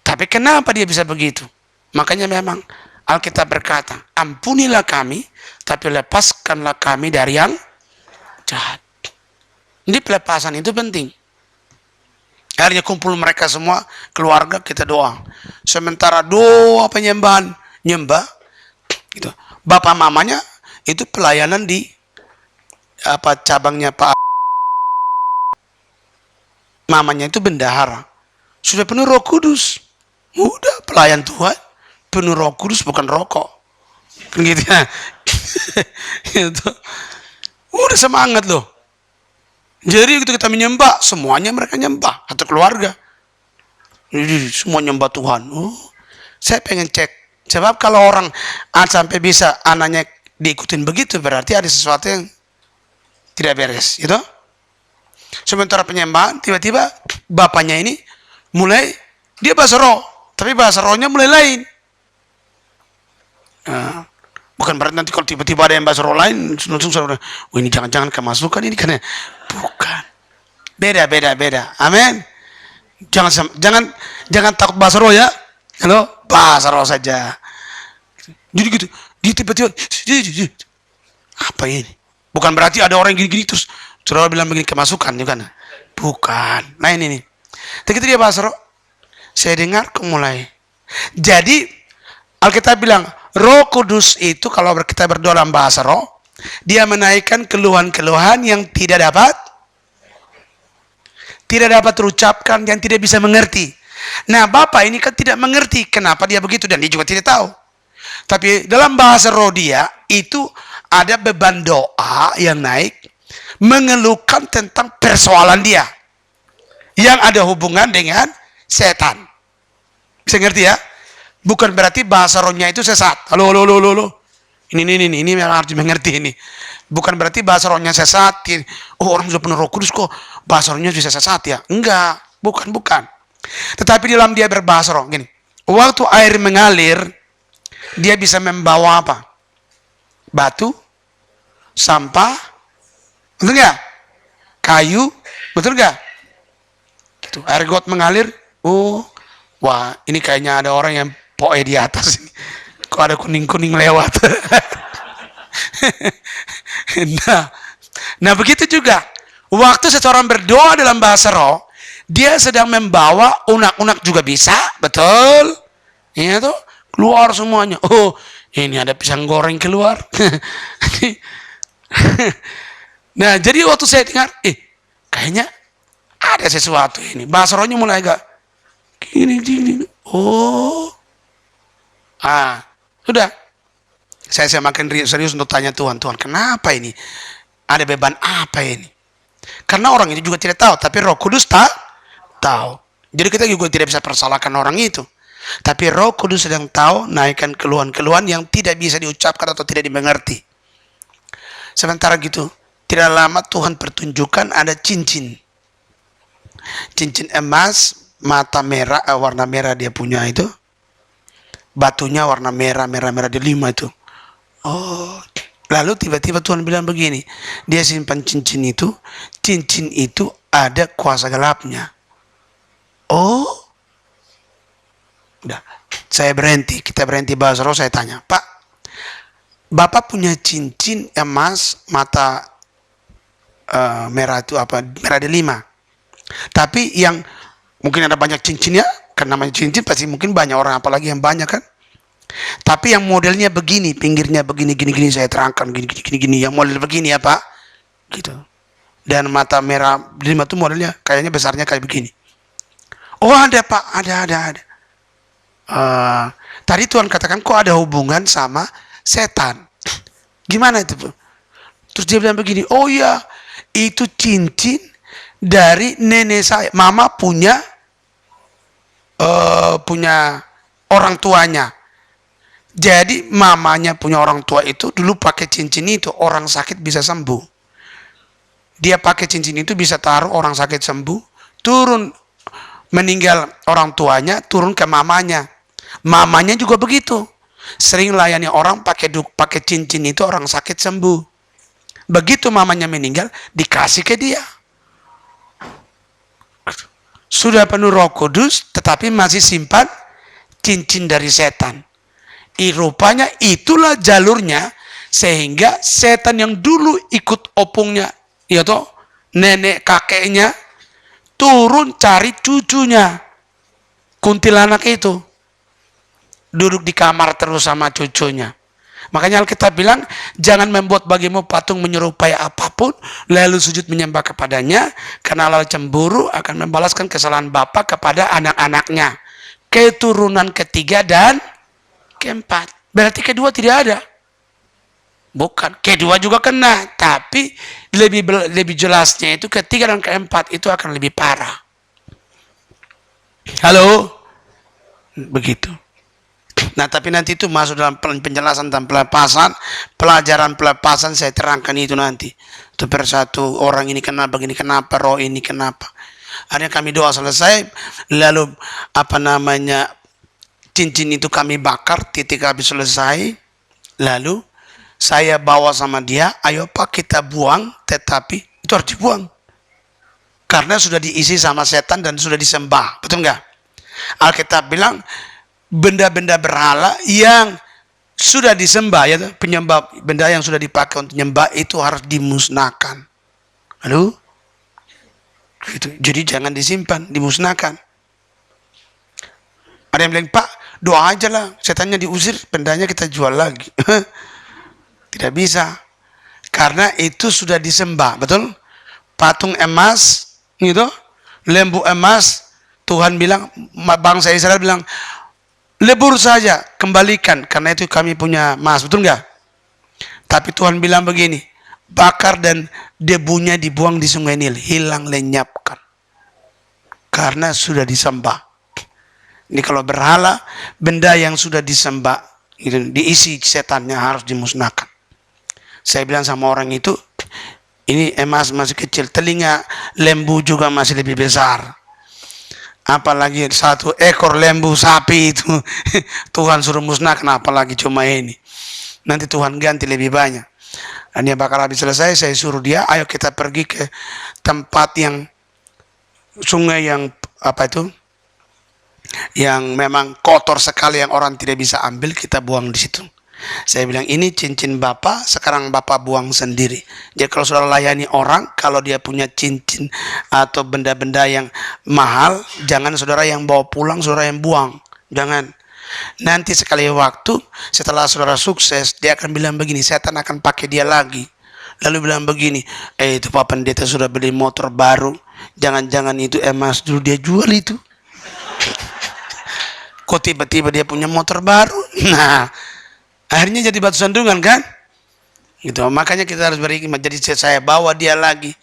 Tapi kenapa dia bisa begitu? Makanya memang Alkitab berkata, ampunilah kami, tapi lepaskanlah kami dari yang jahat. Jadi pelepasan itu penting. Akhirnya kumpul mereka semua, keluarga, kita doa. Sementara doa penyembahan, nyembah, gitu. Bapak mamanya itu pelayanan di cabangnya Pak. Mamanya itu bendahara. Sudah penuh Roh Kudus. Udah pelayan Tuhan, penuh Roh Kudus, bukan rokok. Gitu ya. Gitu. Udah semangat loh. Jadi waktu kita menyembah, semuanya mereka nyembah, satu keluarga. Jadi semua nyembah Tuhan. Oh, saya pengen cek. Sebab kalau orang sampai bisa anaknya diikutin begitu, berarti ada sesuatu yang tidak beres, gitu. Sementara penyembahan, tiba-tiba bapaknya ini mulai, dia bahasa roh, tapi bahasa rohnya mulai lain. Nah, bukan berarti nanti kalau tiba-tiba ada yang bahasa roh lain, oh ini jangan-jangan kemasukan ini, karena bukan. Beda. Amin. Jangan takut bahasa roh ya. Halo, bahasa roh saja. Jadi gitu, dia tiba-tiba, apa ini? Bukan berarti ada orang yang gini-gini terus saudara bilang begini kemasukan, bukan? Bukan. Nah ini nih. Begitu dia bahasa roh, saya dengar kok mulai. Jadi Alkitab bilang Roh Kudus itu kalau kita berdoa dalam bahasa roh, dia menaikkan keluhan-keluhan yang tidak dapat terucapkan, yang tidak bisa mengerti. Nah, Bapak ini kan tidak mengerti kenapa dia begitu, dan dia juga tidak tahu. Tapi dalam bahasa roh dia itu ada beban doa yang naik, mengeluhkan tentang persoalan dia yang ada hubungan dengan setan. Bisa ngerti ya? Bukan berarti bahasa rohnya itu sesat. Halo. Ini yang harus mengerti ini. Bukan berarti bahasa rohnya sesat. Oh, orang sudah penuh Roh Kudus kok bahasa rohnya bisa sesat ya? Enggak, bukan. Tetapi dalam dia berbahasa roh gini. Waktu air mengalir, dia bisa membawa apa? Batu, sampah, betul nggak? Kayu, betul nggak? Gitu. Air got mengalir. Oh, wah, ini kayaknya ada orang yang poe di atas ini. Kok ada kuning-kuning lewat. Nah, begitu juga. Waktu seseorang berdoa dalam bahasa roh, dia sedang membawa unak-unak juga bisa, betul? Iya tuh, keluar semuanya. Oh, ini ada pisang goreng keluar. Nah, jadi waktu saya dengar, kayaknya ada sesuatu ini. Bahasa rohnya mulai agak gini. Oh. Sudah. Saya makin serius untuk tanya Tuhan, kenapa ini? Ada beban apa ini? Karena orang itu juga tidak tahu, tapi Roh Kudus tahu. Jadi kita juga tidak bisa persalahkan orang itu. Tapi Roh Kudus sedang tahu, naikkan keluhan-keluhan yang tidak bisa diucapkan atau tidak dimengerti. Sementara gitu, tidak lama Tuhan pertunjukkan ada cincin emas, mata merah, warna merah dia punya itu. Batunya warna merah di 5 itu. Oh, lalu tiba-tiba Tuhan bilang begini, dia simpan cincin itu ada kuasa gelapnya. Oh, udah, kita berhenti bahasa roh, saya tanya, Pak, Bapak punya cincin emas mata merah itu apa? Merah di 5. Tapi yang mungkin ada banyak cincinnya, karena namanya cincin pasti mungkin banyak orang, apalagi yang banyak kan. Tapi yang modelnya begini, pinggirnya begini, gini, saya terangkan gini, yang model begini ya Pak, gitu. Dan mata merah 5 itu modelnya kayaknya besarnya kayak begini. Oh ada Pak, ada. Tadi Tuhan katakan kok ada hubungan sama setan. Gimana itu Bu? Terus dia bilang begini, oh ya itu cincin dari nenek saya. Mama punya orang tuanya. Jadi mamanya punya orang tua itu dulu pakai cincin itu, orang sakit bisa sembuh. Dia pakai cincin itu bisa taruh, orang sakit sembuh, turun meninggal orang tuanya, turun ke mamanya. Mamanya juga begitu. Sering layani orang pakai cincin itu, orang sakit sembuh. Begitu mamanya meninggal, dikasih ke dia. Sudah penuh Roh Kudus, tetapi masih simpan cincin dari setan. Rupanya itulah jalurnya, sehingga setan yang dulu ikut opungnya, yaitu nenek kakeknya, turun cari cucunya, kuntilanak itu, duduk di kamar terus sama cucunya. Makanya Alkitab bilang, jangan membuat bagimu patung menyerupai apapun, lalu sujud menyembah kepadanya, karena Allah cemburu akan membalaskan kesalahan bapa kepada anak-anaknya. Keturunan ketiga dan keempat. Berarti kedua tidak ada. Bukan. Kedua juga kena. Tapi lebih jelasnya itu ketiga dan keempat itu akan lebih parah. Halo? Begitu. Nah, tapi nanti itu masuk dalam penjelasan dan pelajaran pelepasan saya terangkan itu nanti. Itu persatu, orang ini kenapa, begini kenapa, roh ini kenapa. Akhirnya kami doa selesai, lalu apa namanya, cincin itu kami bakar, titik habis selesai, lalu saya bawa sama dia, ayo Pak kita buang, tetapi itu harus dibuang. Karena sudah diisi sama setan dan sudah disembah, betul nggak? Alkitab bilang, benda-benda berhala yang sudah disembah, ya, penyembah benda yang sudah dipakai untuk nyembah itu harus dimusnahkan. Lalu, gitu. Jadi jangan disimpan, dimusnahkan. Ada yang bilang, Pak, doa aja lah, setannya diusir, bendanya kita jual lagi. Tidak bisa, karena itu sudah disembah, betul? Patung emas, gitu, lembu emas, Tuhan bilang, bangsa Israel bilang, lebur saja, kembalikan, karena itu kami punya emas, betul nggak? Tapi Tuhan bilang begini, bakar dan debunya dibuang di sungai Nil, hilang lenyapkan, karena sudah disembah. Ini kalau berhala, benda yang sudah disembah, gitu, diisi setannya harus dimusnahkan. Saya bilang sama orang itu, ini emas masih kecil, telinga lembu juga masih lebih besar. Apalagi 1 ekor lembu sapi itu Tuhan suruh musnahkan, apalagi cuma ini. Nanti Tuhan ganti lebih banyak. Dan dia bakal habis selesai, saya suruh dia, ayo kita pergi ke tempat yang sungai yang apa itu, yang memang kotor sekali, yang orang tidak bisa ambil, kita buang di situ. Saya bilang, ini cincin Bapak, sekarang Bapak buang sendiri. Jadi kalau saudara layani orang, kalau dia punya cincin atau benda-benda yang mahal, jangan saudara yang bawa pulang, saudara yang buang. Jangan. Nanti sekali waktu, setelah saudara sukses, dia akan bilang begini, setan akan pakai dia lagi. Lalu bilang begini, itu Pak Pendeta sudah beli motor baru, jangan-jangan itu emas dulu dia jual itu. Kok tiba-tiba dia punya motor baru? Nah, akhirnya jadi batu sandungan kan? Gitu. Makanya kita harus berhikmat. Jadi saya bawa dia lagi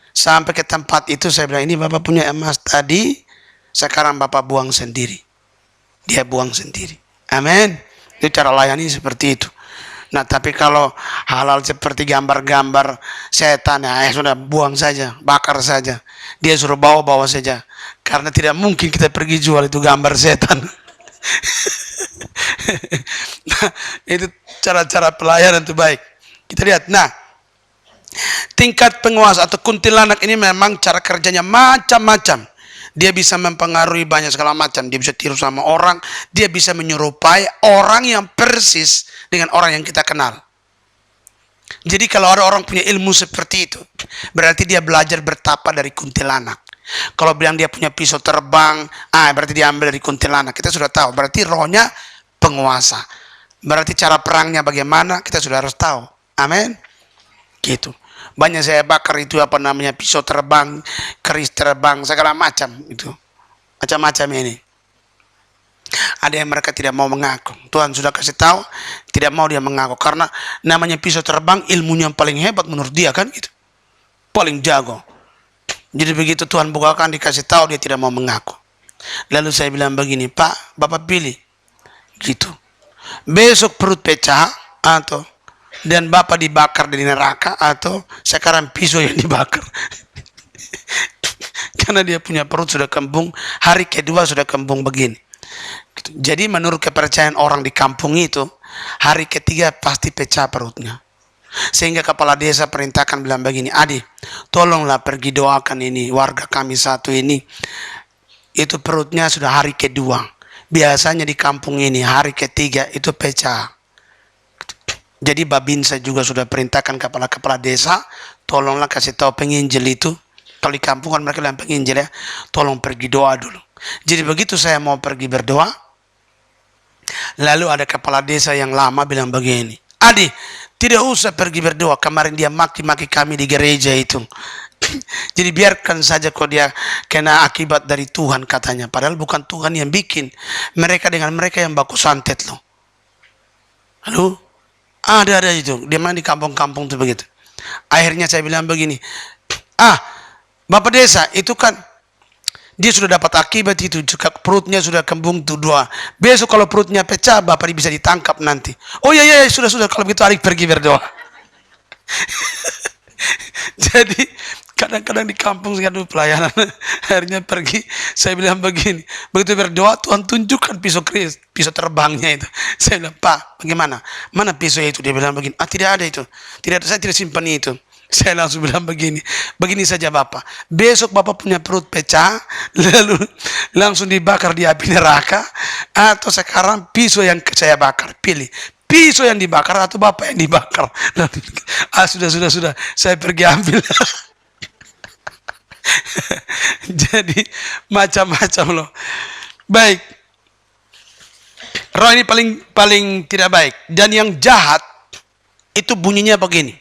sampai ke tempat itu, saya bilang, ini Bapak punya emas tadi, sekarang Bapak buang sendiri. Dia buang sendiri. Amin. Itu cara layani seperti itu. Nah, tapi kalau halal seperti gambar-gambar setan, ya sudah buang saja, bakar saja. Dia suruh bawa saja. Karena tidak mungkin kita pergi jual itu gambar setan. Nah, itu cara-cara pelayanan itu baik. Kita lihat. Nah, tingkat penguasa atau kuntilanak ini memang cara kerjanya macam-macam. Dia bisa mempengaruhi banyak segala macam. Dia bisa tiru sama orang. Dia bisa menyerupai orang yang persis dengan orang yang kita kenal. Jadi kalau ada orang punya ilmu seperti itu, berarti dia belajar bertapa dari kuntilanak. Kalau bilang dia punya pisau terbang, berarti diambil dari kuntilanak. Kita sudah tahu, berarti rohnya penguasa. Berarti cara perangnya bagaimana, kita sudah harus tahu. Amin. Gitu. Banyak saya bakar itu apa namanya, pisau terbang, keris terbang, segala macam itu. Macam-macam ini. Ada yang mereka tidak mau mengaku. Tuhan sudah kasih tahu, tidak mau dia mengaku. Karena namanya pisau terbang, ilmunya yang paling hebat menurut dia kan gitu. Paling jago. Jadi begitu Tuhan bukakan, dikasih tahu, dia tidak mau mengaku. Lalu saya bilang begini, Pak, Bapak pilih. Gitu. Besok perut pecah, atau dan Bapak dibakar di neraka, atau sekarang pisau yang dibakar. Karena dia punya perut sudah kembung, hari kedua sudah kembung begini. Gitu. Jadi menurut kepercayaan orang di kampung itu, hari ketiga pasti pecah perutnya. Sehingga kepala desa perintahkan bilang begini, Adi, tolonglah pergi doakan ini warga kami satu ini. Itu perutnya sudah hari kedua. Biasanya di kampung ini hari ketiga itu pecah. Jadi Babinsa juga sudah perintahkan kepala-kepala desa, tolonglah kasih tahu penginjil itu. Kalau di kampung kan mereka bilang penginjil ya, tolong pergi doa dulu. Jadi begitu saya mau pergi berdoa, lalu ada kepala desa yang lama bilang begini, Adi, tidak usah pergi berdoa, kemarin dia maki-maki kami di gereja itu. Jadi biarkan saja kok dia kena akibat dari Tuhan katanya. Padahal bukan Tuhan yang bikin. Mereka dengan mereka yang baku santet loh. Lalu ada itu. Dia main di kampung-kampung itu begitu. Akhirnya saya bilang begini, Bapak desa itu kan Dia sudah dapat akibat itu, juga perutnya sudah kembung tuh dua. Besok kalau perutnya pecah, bapak bisa ditangkap nanti. Oh iya, iya, sudah, kalau begitu Arik pergi berdoa. Jadi kadang-kadang di kampung saya dulu pelayanan, akhirnya pergi, saya bilang begini, begitu berdoa Tuhan tunjukkan pisau terbangnya itu. Saya bilang, Pak, bagaimana? Mana pisau itu? Dia bilang begini, tidak ada itu, tidak ada, saya tidak simpan itu. Saya langsung bilang begini saja Bapak, besok Bapak punya perut pecah, lalu langsung dibakar di api neraka, atau sekarang pisau yang saya bakar, pilih. Pisau yang dibakar atau Bapak yang dibakar. Lalu, sudah, saya pergi ambil. Jadi macam-macam loh. Baik, roh ini paling tidak baik. Dan yang jahat itu bunyinya begini.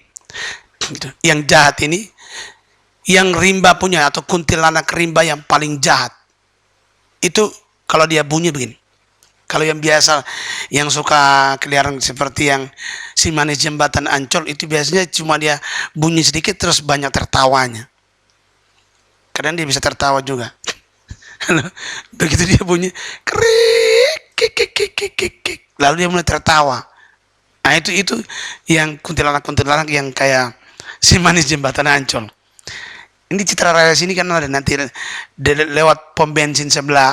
Yang jahat ini, yang rimba punya atau kuntilanak rimba yang paling jahat, itu kalau dia bunyi begini. Kalau yang biasa, yang suka keliaran seperti yang si manis jembatan Ancol, itu biasanya cuma dia bunyi sedikit terus banyak tertawanya. Kadang dia bisa tertawa juga. Begitu dia bunyi, krik, kik, lalu dia mulai tertawa. Nah itu yang kuntilanak yang kayak si manis jembatan Ancol. Ini Citra Raya sini kan ada nanti lewat pom bensin sebelah.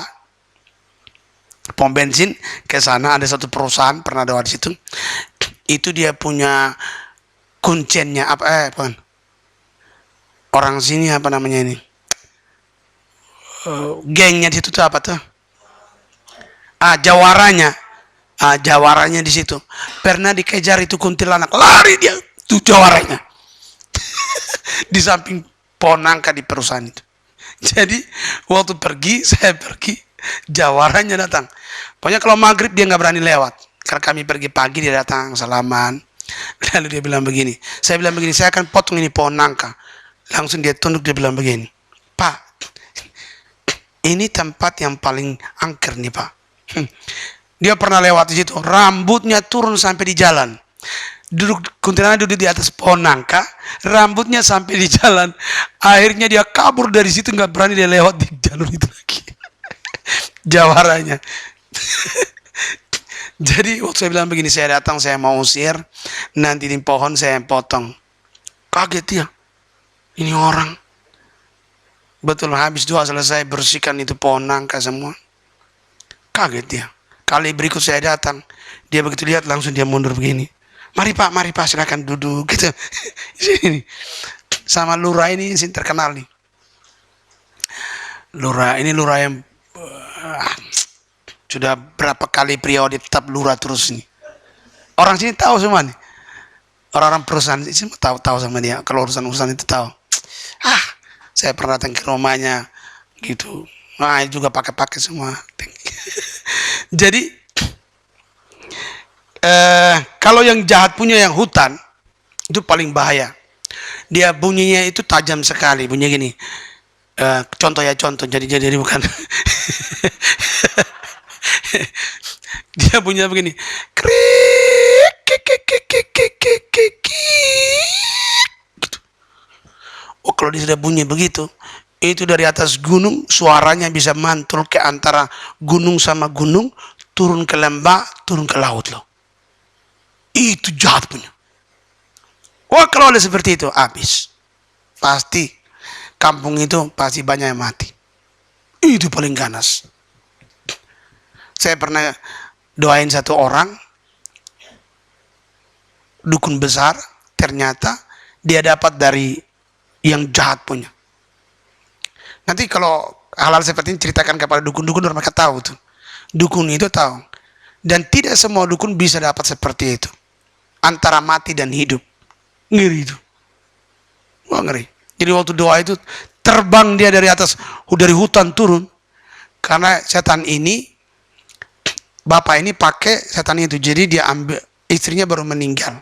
Pom bensin ke sana ada satu perusahaan pernah lewat di situ. Itu dia punya kuncinya apa? Orang sini apa namanya ini? Gengnya di situ tuh apa tuh? Jawaranya. Jawaranya di situ. Pernah dikejar itu kuntilanak, lari dia tuh jawaranya. Di samping pohon nangka di perusahaan itu. Jadi waktu saya pergi, jawarannya datang. Pokoknya kalau maghrib dia nggak berani lewat. Karena kami pergi pagi, dia datang salaman. Lalu dia bilang begini. Saya bilang begini, saya akan potong ini pohon nangka. Langsung dia tunduk, dia bilang begini, Pak, ini tempat yang paling angker nih Pak. Dia pernah lewat di situ, rambutnya turun sampai di jalan. Kuntilanak duduk di atas pohon nangka, rambutnya sampai di jalan. Akhirnya dia kabur dari situ, nggak berani dia lewat di jalur itu lagi. Jawarannya. Jadi waktu saya bilang begini, saya datang, saya mau usir, nanti di pohon saya potong. Kaget dia, ini orang. Betul, habis doa selesai bersihkan itu pohon nangka semua. Kaget dia. Kali berikut saya datang, dia begitu lihat langsung dia mundur begini. Mari Pak, silakan duduk gitu. Sini. Sama lurah ini sih terkenal nih. Lurah yang sudah berapa kali periode tetap lurah terus nih. Orang sini tahu semua nih. Orang-orang perusahaan sini tahu sama dia. Kalau urusan itu tahu. Saya pernah datang ke rumahnya gitu. Nah, juga pakai semua. Jadi kalau yang jahat punya yang hutan itu paling bahaya. Dia bunyinya itu tajam sekali, bunyi gini. Contoh. Jadi bukan. Dia bunyinya begini. Krik, gitu. Oh, kalau dia sudah bunyi begitu, itu dari atas gunung suaranya bisa mantul ke antara gunung sama gunung, turun ke lembah, turun ke laut loh. Itu jahat punya. Wah, kalau ada seperti itu habis. Pasti kampung itu pasti banyak yang mati. Itu paling ganas. Saya pernah doain satu orang dukun besar, ternyata dia dapat dari yang jahat punya. Nanti kalau hal-hal seperti ini ceritakan kepada dukun-dukun, mereka tahu tuh. Dukun itu tahu. Dan tidak semua dukun bisa dapat seperti itu. Antara mati dan hidup. Ngeri itu. Wah, ngeri. Jadi waktu doa itu terbang dia dari atas, dari hutan turun. Karena setan ini, bapak ini pakai setan itu. Jadi dia ambil, istrinya baru meninggal.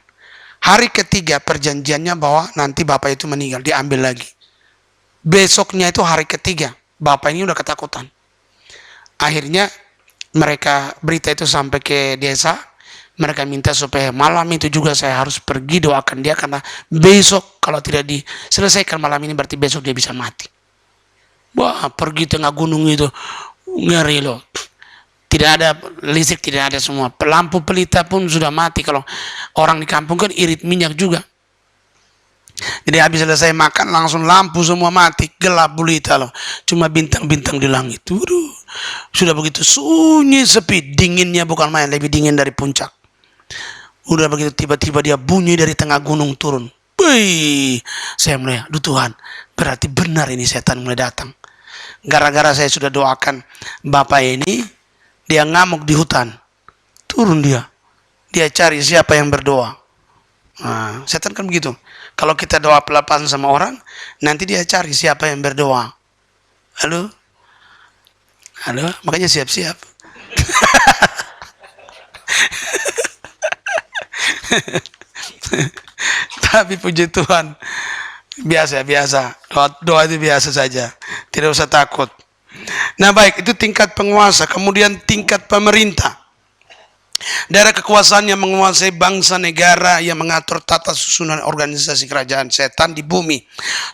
Hari ketiga perjanjiannya bahwa nanti bapak itu meninggal, dia ambil lagi. Besoknya itu hari ketiga, bapak ini udah ketakutan. Akhirnya mereka berita itu sampai ke desa. Mereka minta supaya malam itu juga saya harus pergi doakan dia, karena besok kalau tidak diselesaikan malam ini berarti besok dia bisa mati. Wah, pergi tengah gunung itu, ngeri loh. Tidak ada listrik, tidak ada semua. Lampu pelita pun sudah mati. Kalau orang di kampung kan irit minyak juga. Jadi habis selesai makan langsung lampu semua mati, gelap gulita loh. Cuma bintang-bintang di langit. Waduh, sudah begitu sunyi sepi, dinginnya bukan main, lebih dingin dari puncak. Udah begitu tiba-tiba dia bunyi dari tengah gunung turun. Wih, saya mulai, aduh Tuhan, berarti benar ini setan mulai datang. Gara-gara saya sudah doakan bapak ini, dia ngamuk di hutan. Turun dia. Dia cari siapa yang berdoa. Nah, setan kan begitu. Kalau kita doa pelepasan sama orang, nanti dia cari siapa yang berdoa. Halo? Halo? Makanya siap-siap. Tapi puji Tuhan, biasa. Doa itu biasa saja. Tidak usah takut. Nah baik, itu tingkat penguasa. Kemudian tingkat pemerintah. Daerah kekuasaan yang menguasai bangsa negara, yang mengatur tata susunan organisasi kerajaan setan di bumi.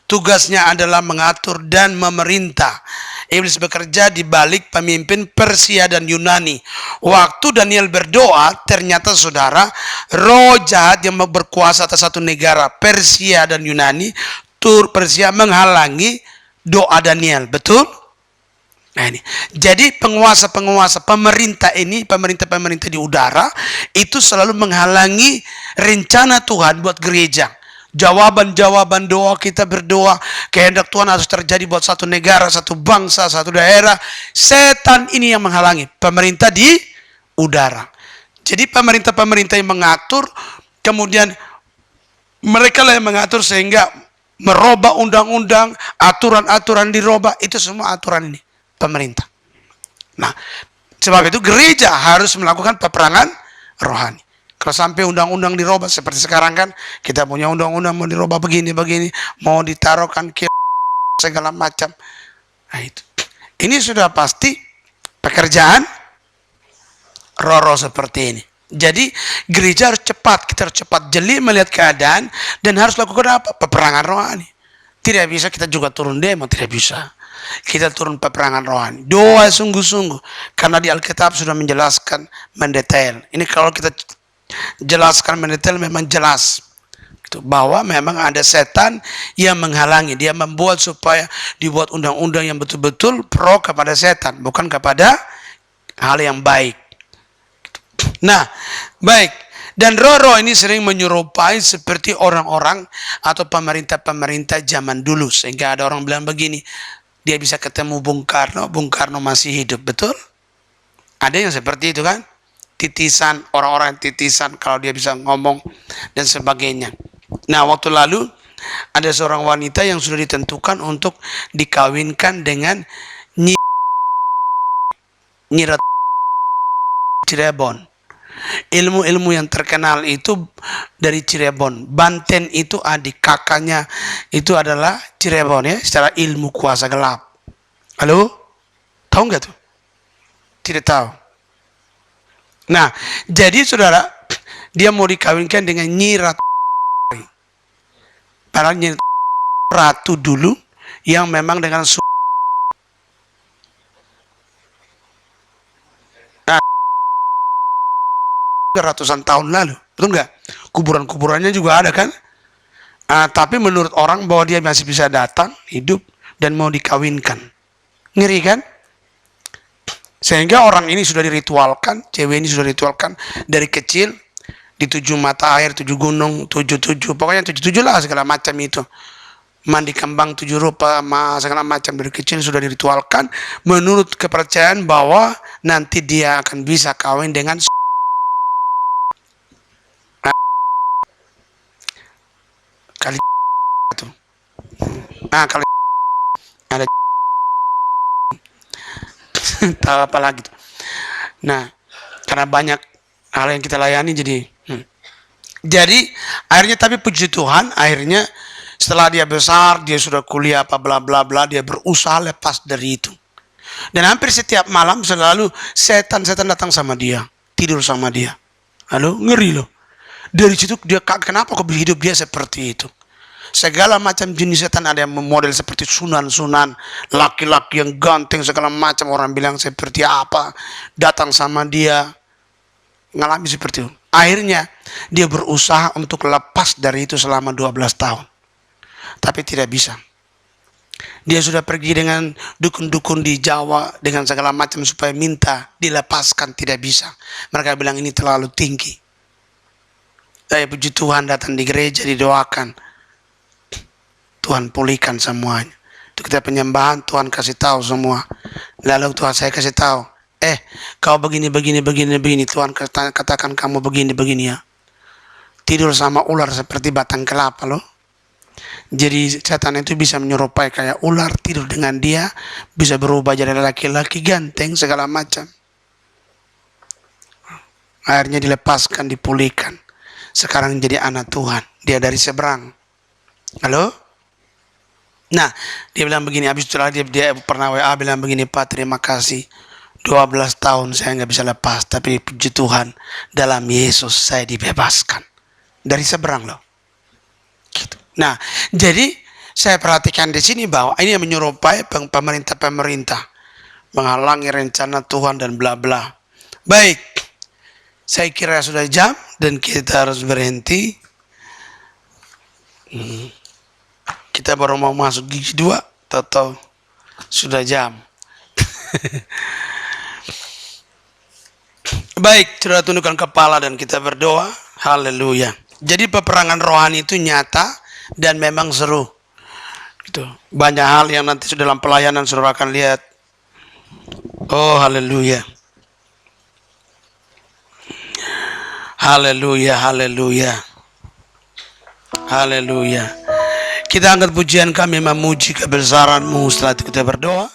Tugasnya adalah mengatur dan memerintah. Iblis bekerja di balik pemimpin Persia dan Yunani. Waktu Daniel berdoa, ternyata saudara, roh jahat yang berkuasa atas satu negara, Persia dan Yunani, Persia menghalangi doa Daniel. Betul? Nah ini, jadi penguasa-penguasa pemerintah ini, pemerintah di udara, itu selalu menghalangi rencana Tuhan buat gereja. Jawaban-jawaban doa kita berdoa, kehendak Tuhan harus terjadi buat satu negara, satu bangsa, satu daerah. Setan ini yang menghalangi, pemerintah di udara. Jadi pemerintah-pemerintah yang mengatur, kemudian mereka lah yang mengatur sehingga merubah undang-undang, aturan-aturan dirubah, itu semua aturan ini. Pemerintah. Nah, sebab itu gereja harus melakukan peperangan rohani. Kalau sampai undang-undang dirubah seperti sekarang kan, kita punya undang-undang mau dirubah begini, mau ditaruhkan ke segala macam. Nah itu. Ini sudah pasti pekerjaan roh-roh seperti ini. Jadi gereja harus cepat, kita harus cepat jeli melihat keadaan dan harus lakukan apa? Peperangan rohani. Tidak bisa kita juga turun demo, tidak bisa. Kita turun peperangan rohani. Doa sungguh-sungguh. Karena di Alkitab sudah menjelaskan mendetail. Ini kalau kita jelaskan mendetail memang jelas. Bahwa memang ada setan yang menghalangi. Dia membuat supaya dibuat undang-undang yang betul-betul pro kepada setan. Bukan kepada hal yang baik. Nah, baik. Dan roh-roh ini sering menyerupai seperti orang-orang atau pemerintah-pemerintah zaman dulu. Sehingga ada orang bilang begini, dia bisa ketemu Bung Karno masih hidup, betul? Ada yang seperti itu kan? Titisan, orang-orang titisan kalau dia bisa ngomong dan sebagainya. Nah, waktu lalu ada seorang wanita yang sudah ditentukan untuk dikawinkan dengan Nyirat Cirebon. Ilmu-ilmu yang terkenal itu dari Cirebon. Banten itu adik kakaknya itu adalah Cirebon ya, secara ilmu kuasa gelap. Halo? Tahu nggak tuh? Tidak tahu. Nah, jadi saudara, dia mau dikawinkan dengan Nyirat. Padahal Nyirat ratu dulu yang memang dengan ratusan tahun lalu, betul nggak? Kuburan-kuburannya juga ada kan? Tapi menurut orang bahwa dia masih bisa datang, hidup, dan mau dikawinkan. Ngeri kan? Sehingga orang ini sudah diritualkan, cewek ini sudah diritualkan dari kecil, di 7 mata air, 7 gunung, 7, pokoknya 7 lah segala macam itu. Mandi kembang 7 rupa, segala macam dari kecil sudah diritualkan, menurut kepercayaan bahwa nanti dia akan bisa kawin dengan kali itu. Nah, kalau ada tahu apa lagi tuh. Nah, karena banyak hal yang kita layani jadi akhirnya, tapi puji Tuhan, akhirnya setelah dia besar, dia sudah kuliah apa bla bla bla, dia berusaha lepas dari itu. Dan hampir setiap malam selalu setan datang sama dia, tidur sama dia. Halo, ngeri loh. Dari situ dia, kenapa kok hidup dia seperti itu? segala macam jenis setan. Ada yang model seperti sunan-sunan, laki-laki yang ganteng segala macam, orang bilang seperti apa, datang sama dia, ngalami seperti itu. Akhirnya dia berusaha untuk lepas dari itu selama 12 tahun, tapi tidak bisa. Dia sudah pergi dengan dukun-dukun di Jawa dengan segala macam supaya minta dilepaskan, tidak bisa. Mereka bilang ini terlalu tinggi. Puji Tuhan, datang di gereja, didoakan, Tuhan pulihkan semuanya. Itu kita penyembahan, Tuhan kasih tahu semua. Lalu Tuhan saya kasih tahu, kau begini, Tuhan katakan kamu begini ya. Tidur sama ular seperti batang kelapa loh. Jadi setan itu bisa menyerupai kayak ular, tidur dengan dia, bisa berubah jadi laki-laki ganteng segala macam. Akhirnya dilepaskan, dipulihkan. Sekarang jadi anak Tuhan. Dia dari seberang. Halo? Nah, dia bilang begini, habis itu dia pernah WA bilang begini, Pak terima kasih. 12 tahun saya nggak bisa lepas, tapi puji Tuhan, dalam Yesus saya dibebaskan. Dari seberang loh. Gitu. Nah, jadi saya perhatikan di sini bahwa ini menyerupai pemerintah menghalangi rencana Tuhan dan bla bla. Baik, saya kira sudah jam dan kita harus berhenti. Kita baru mau masuk gigi 2, atau sudah jam. Baik, sudah tundukkan kepala dan kita berdoa. Haleluya. Jadi peperangan rohani itu nyata dan memang seru. Gitu. Banyak hal yang nanti sudah dalam pelayanan saudara akan lihat. Oh, haleluya. Haleluya, haleluya. Haleluya. Kita angkat pujian kami memuji kebesaran-Mu, setelah itu kita berdoa.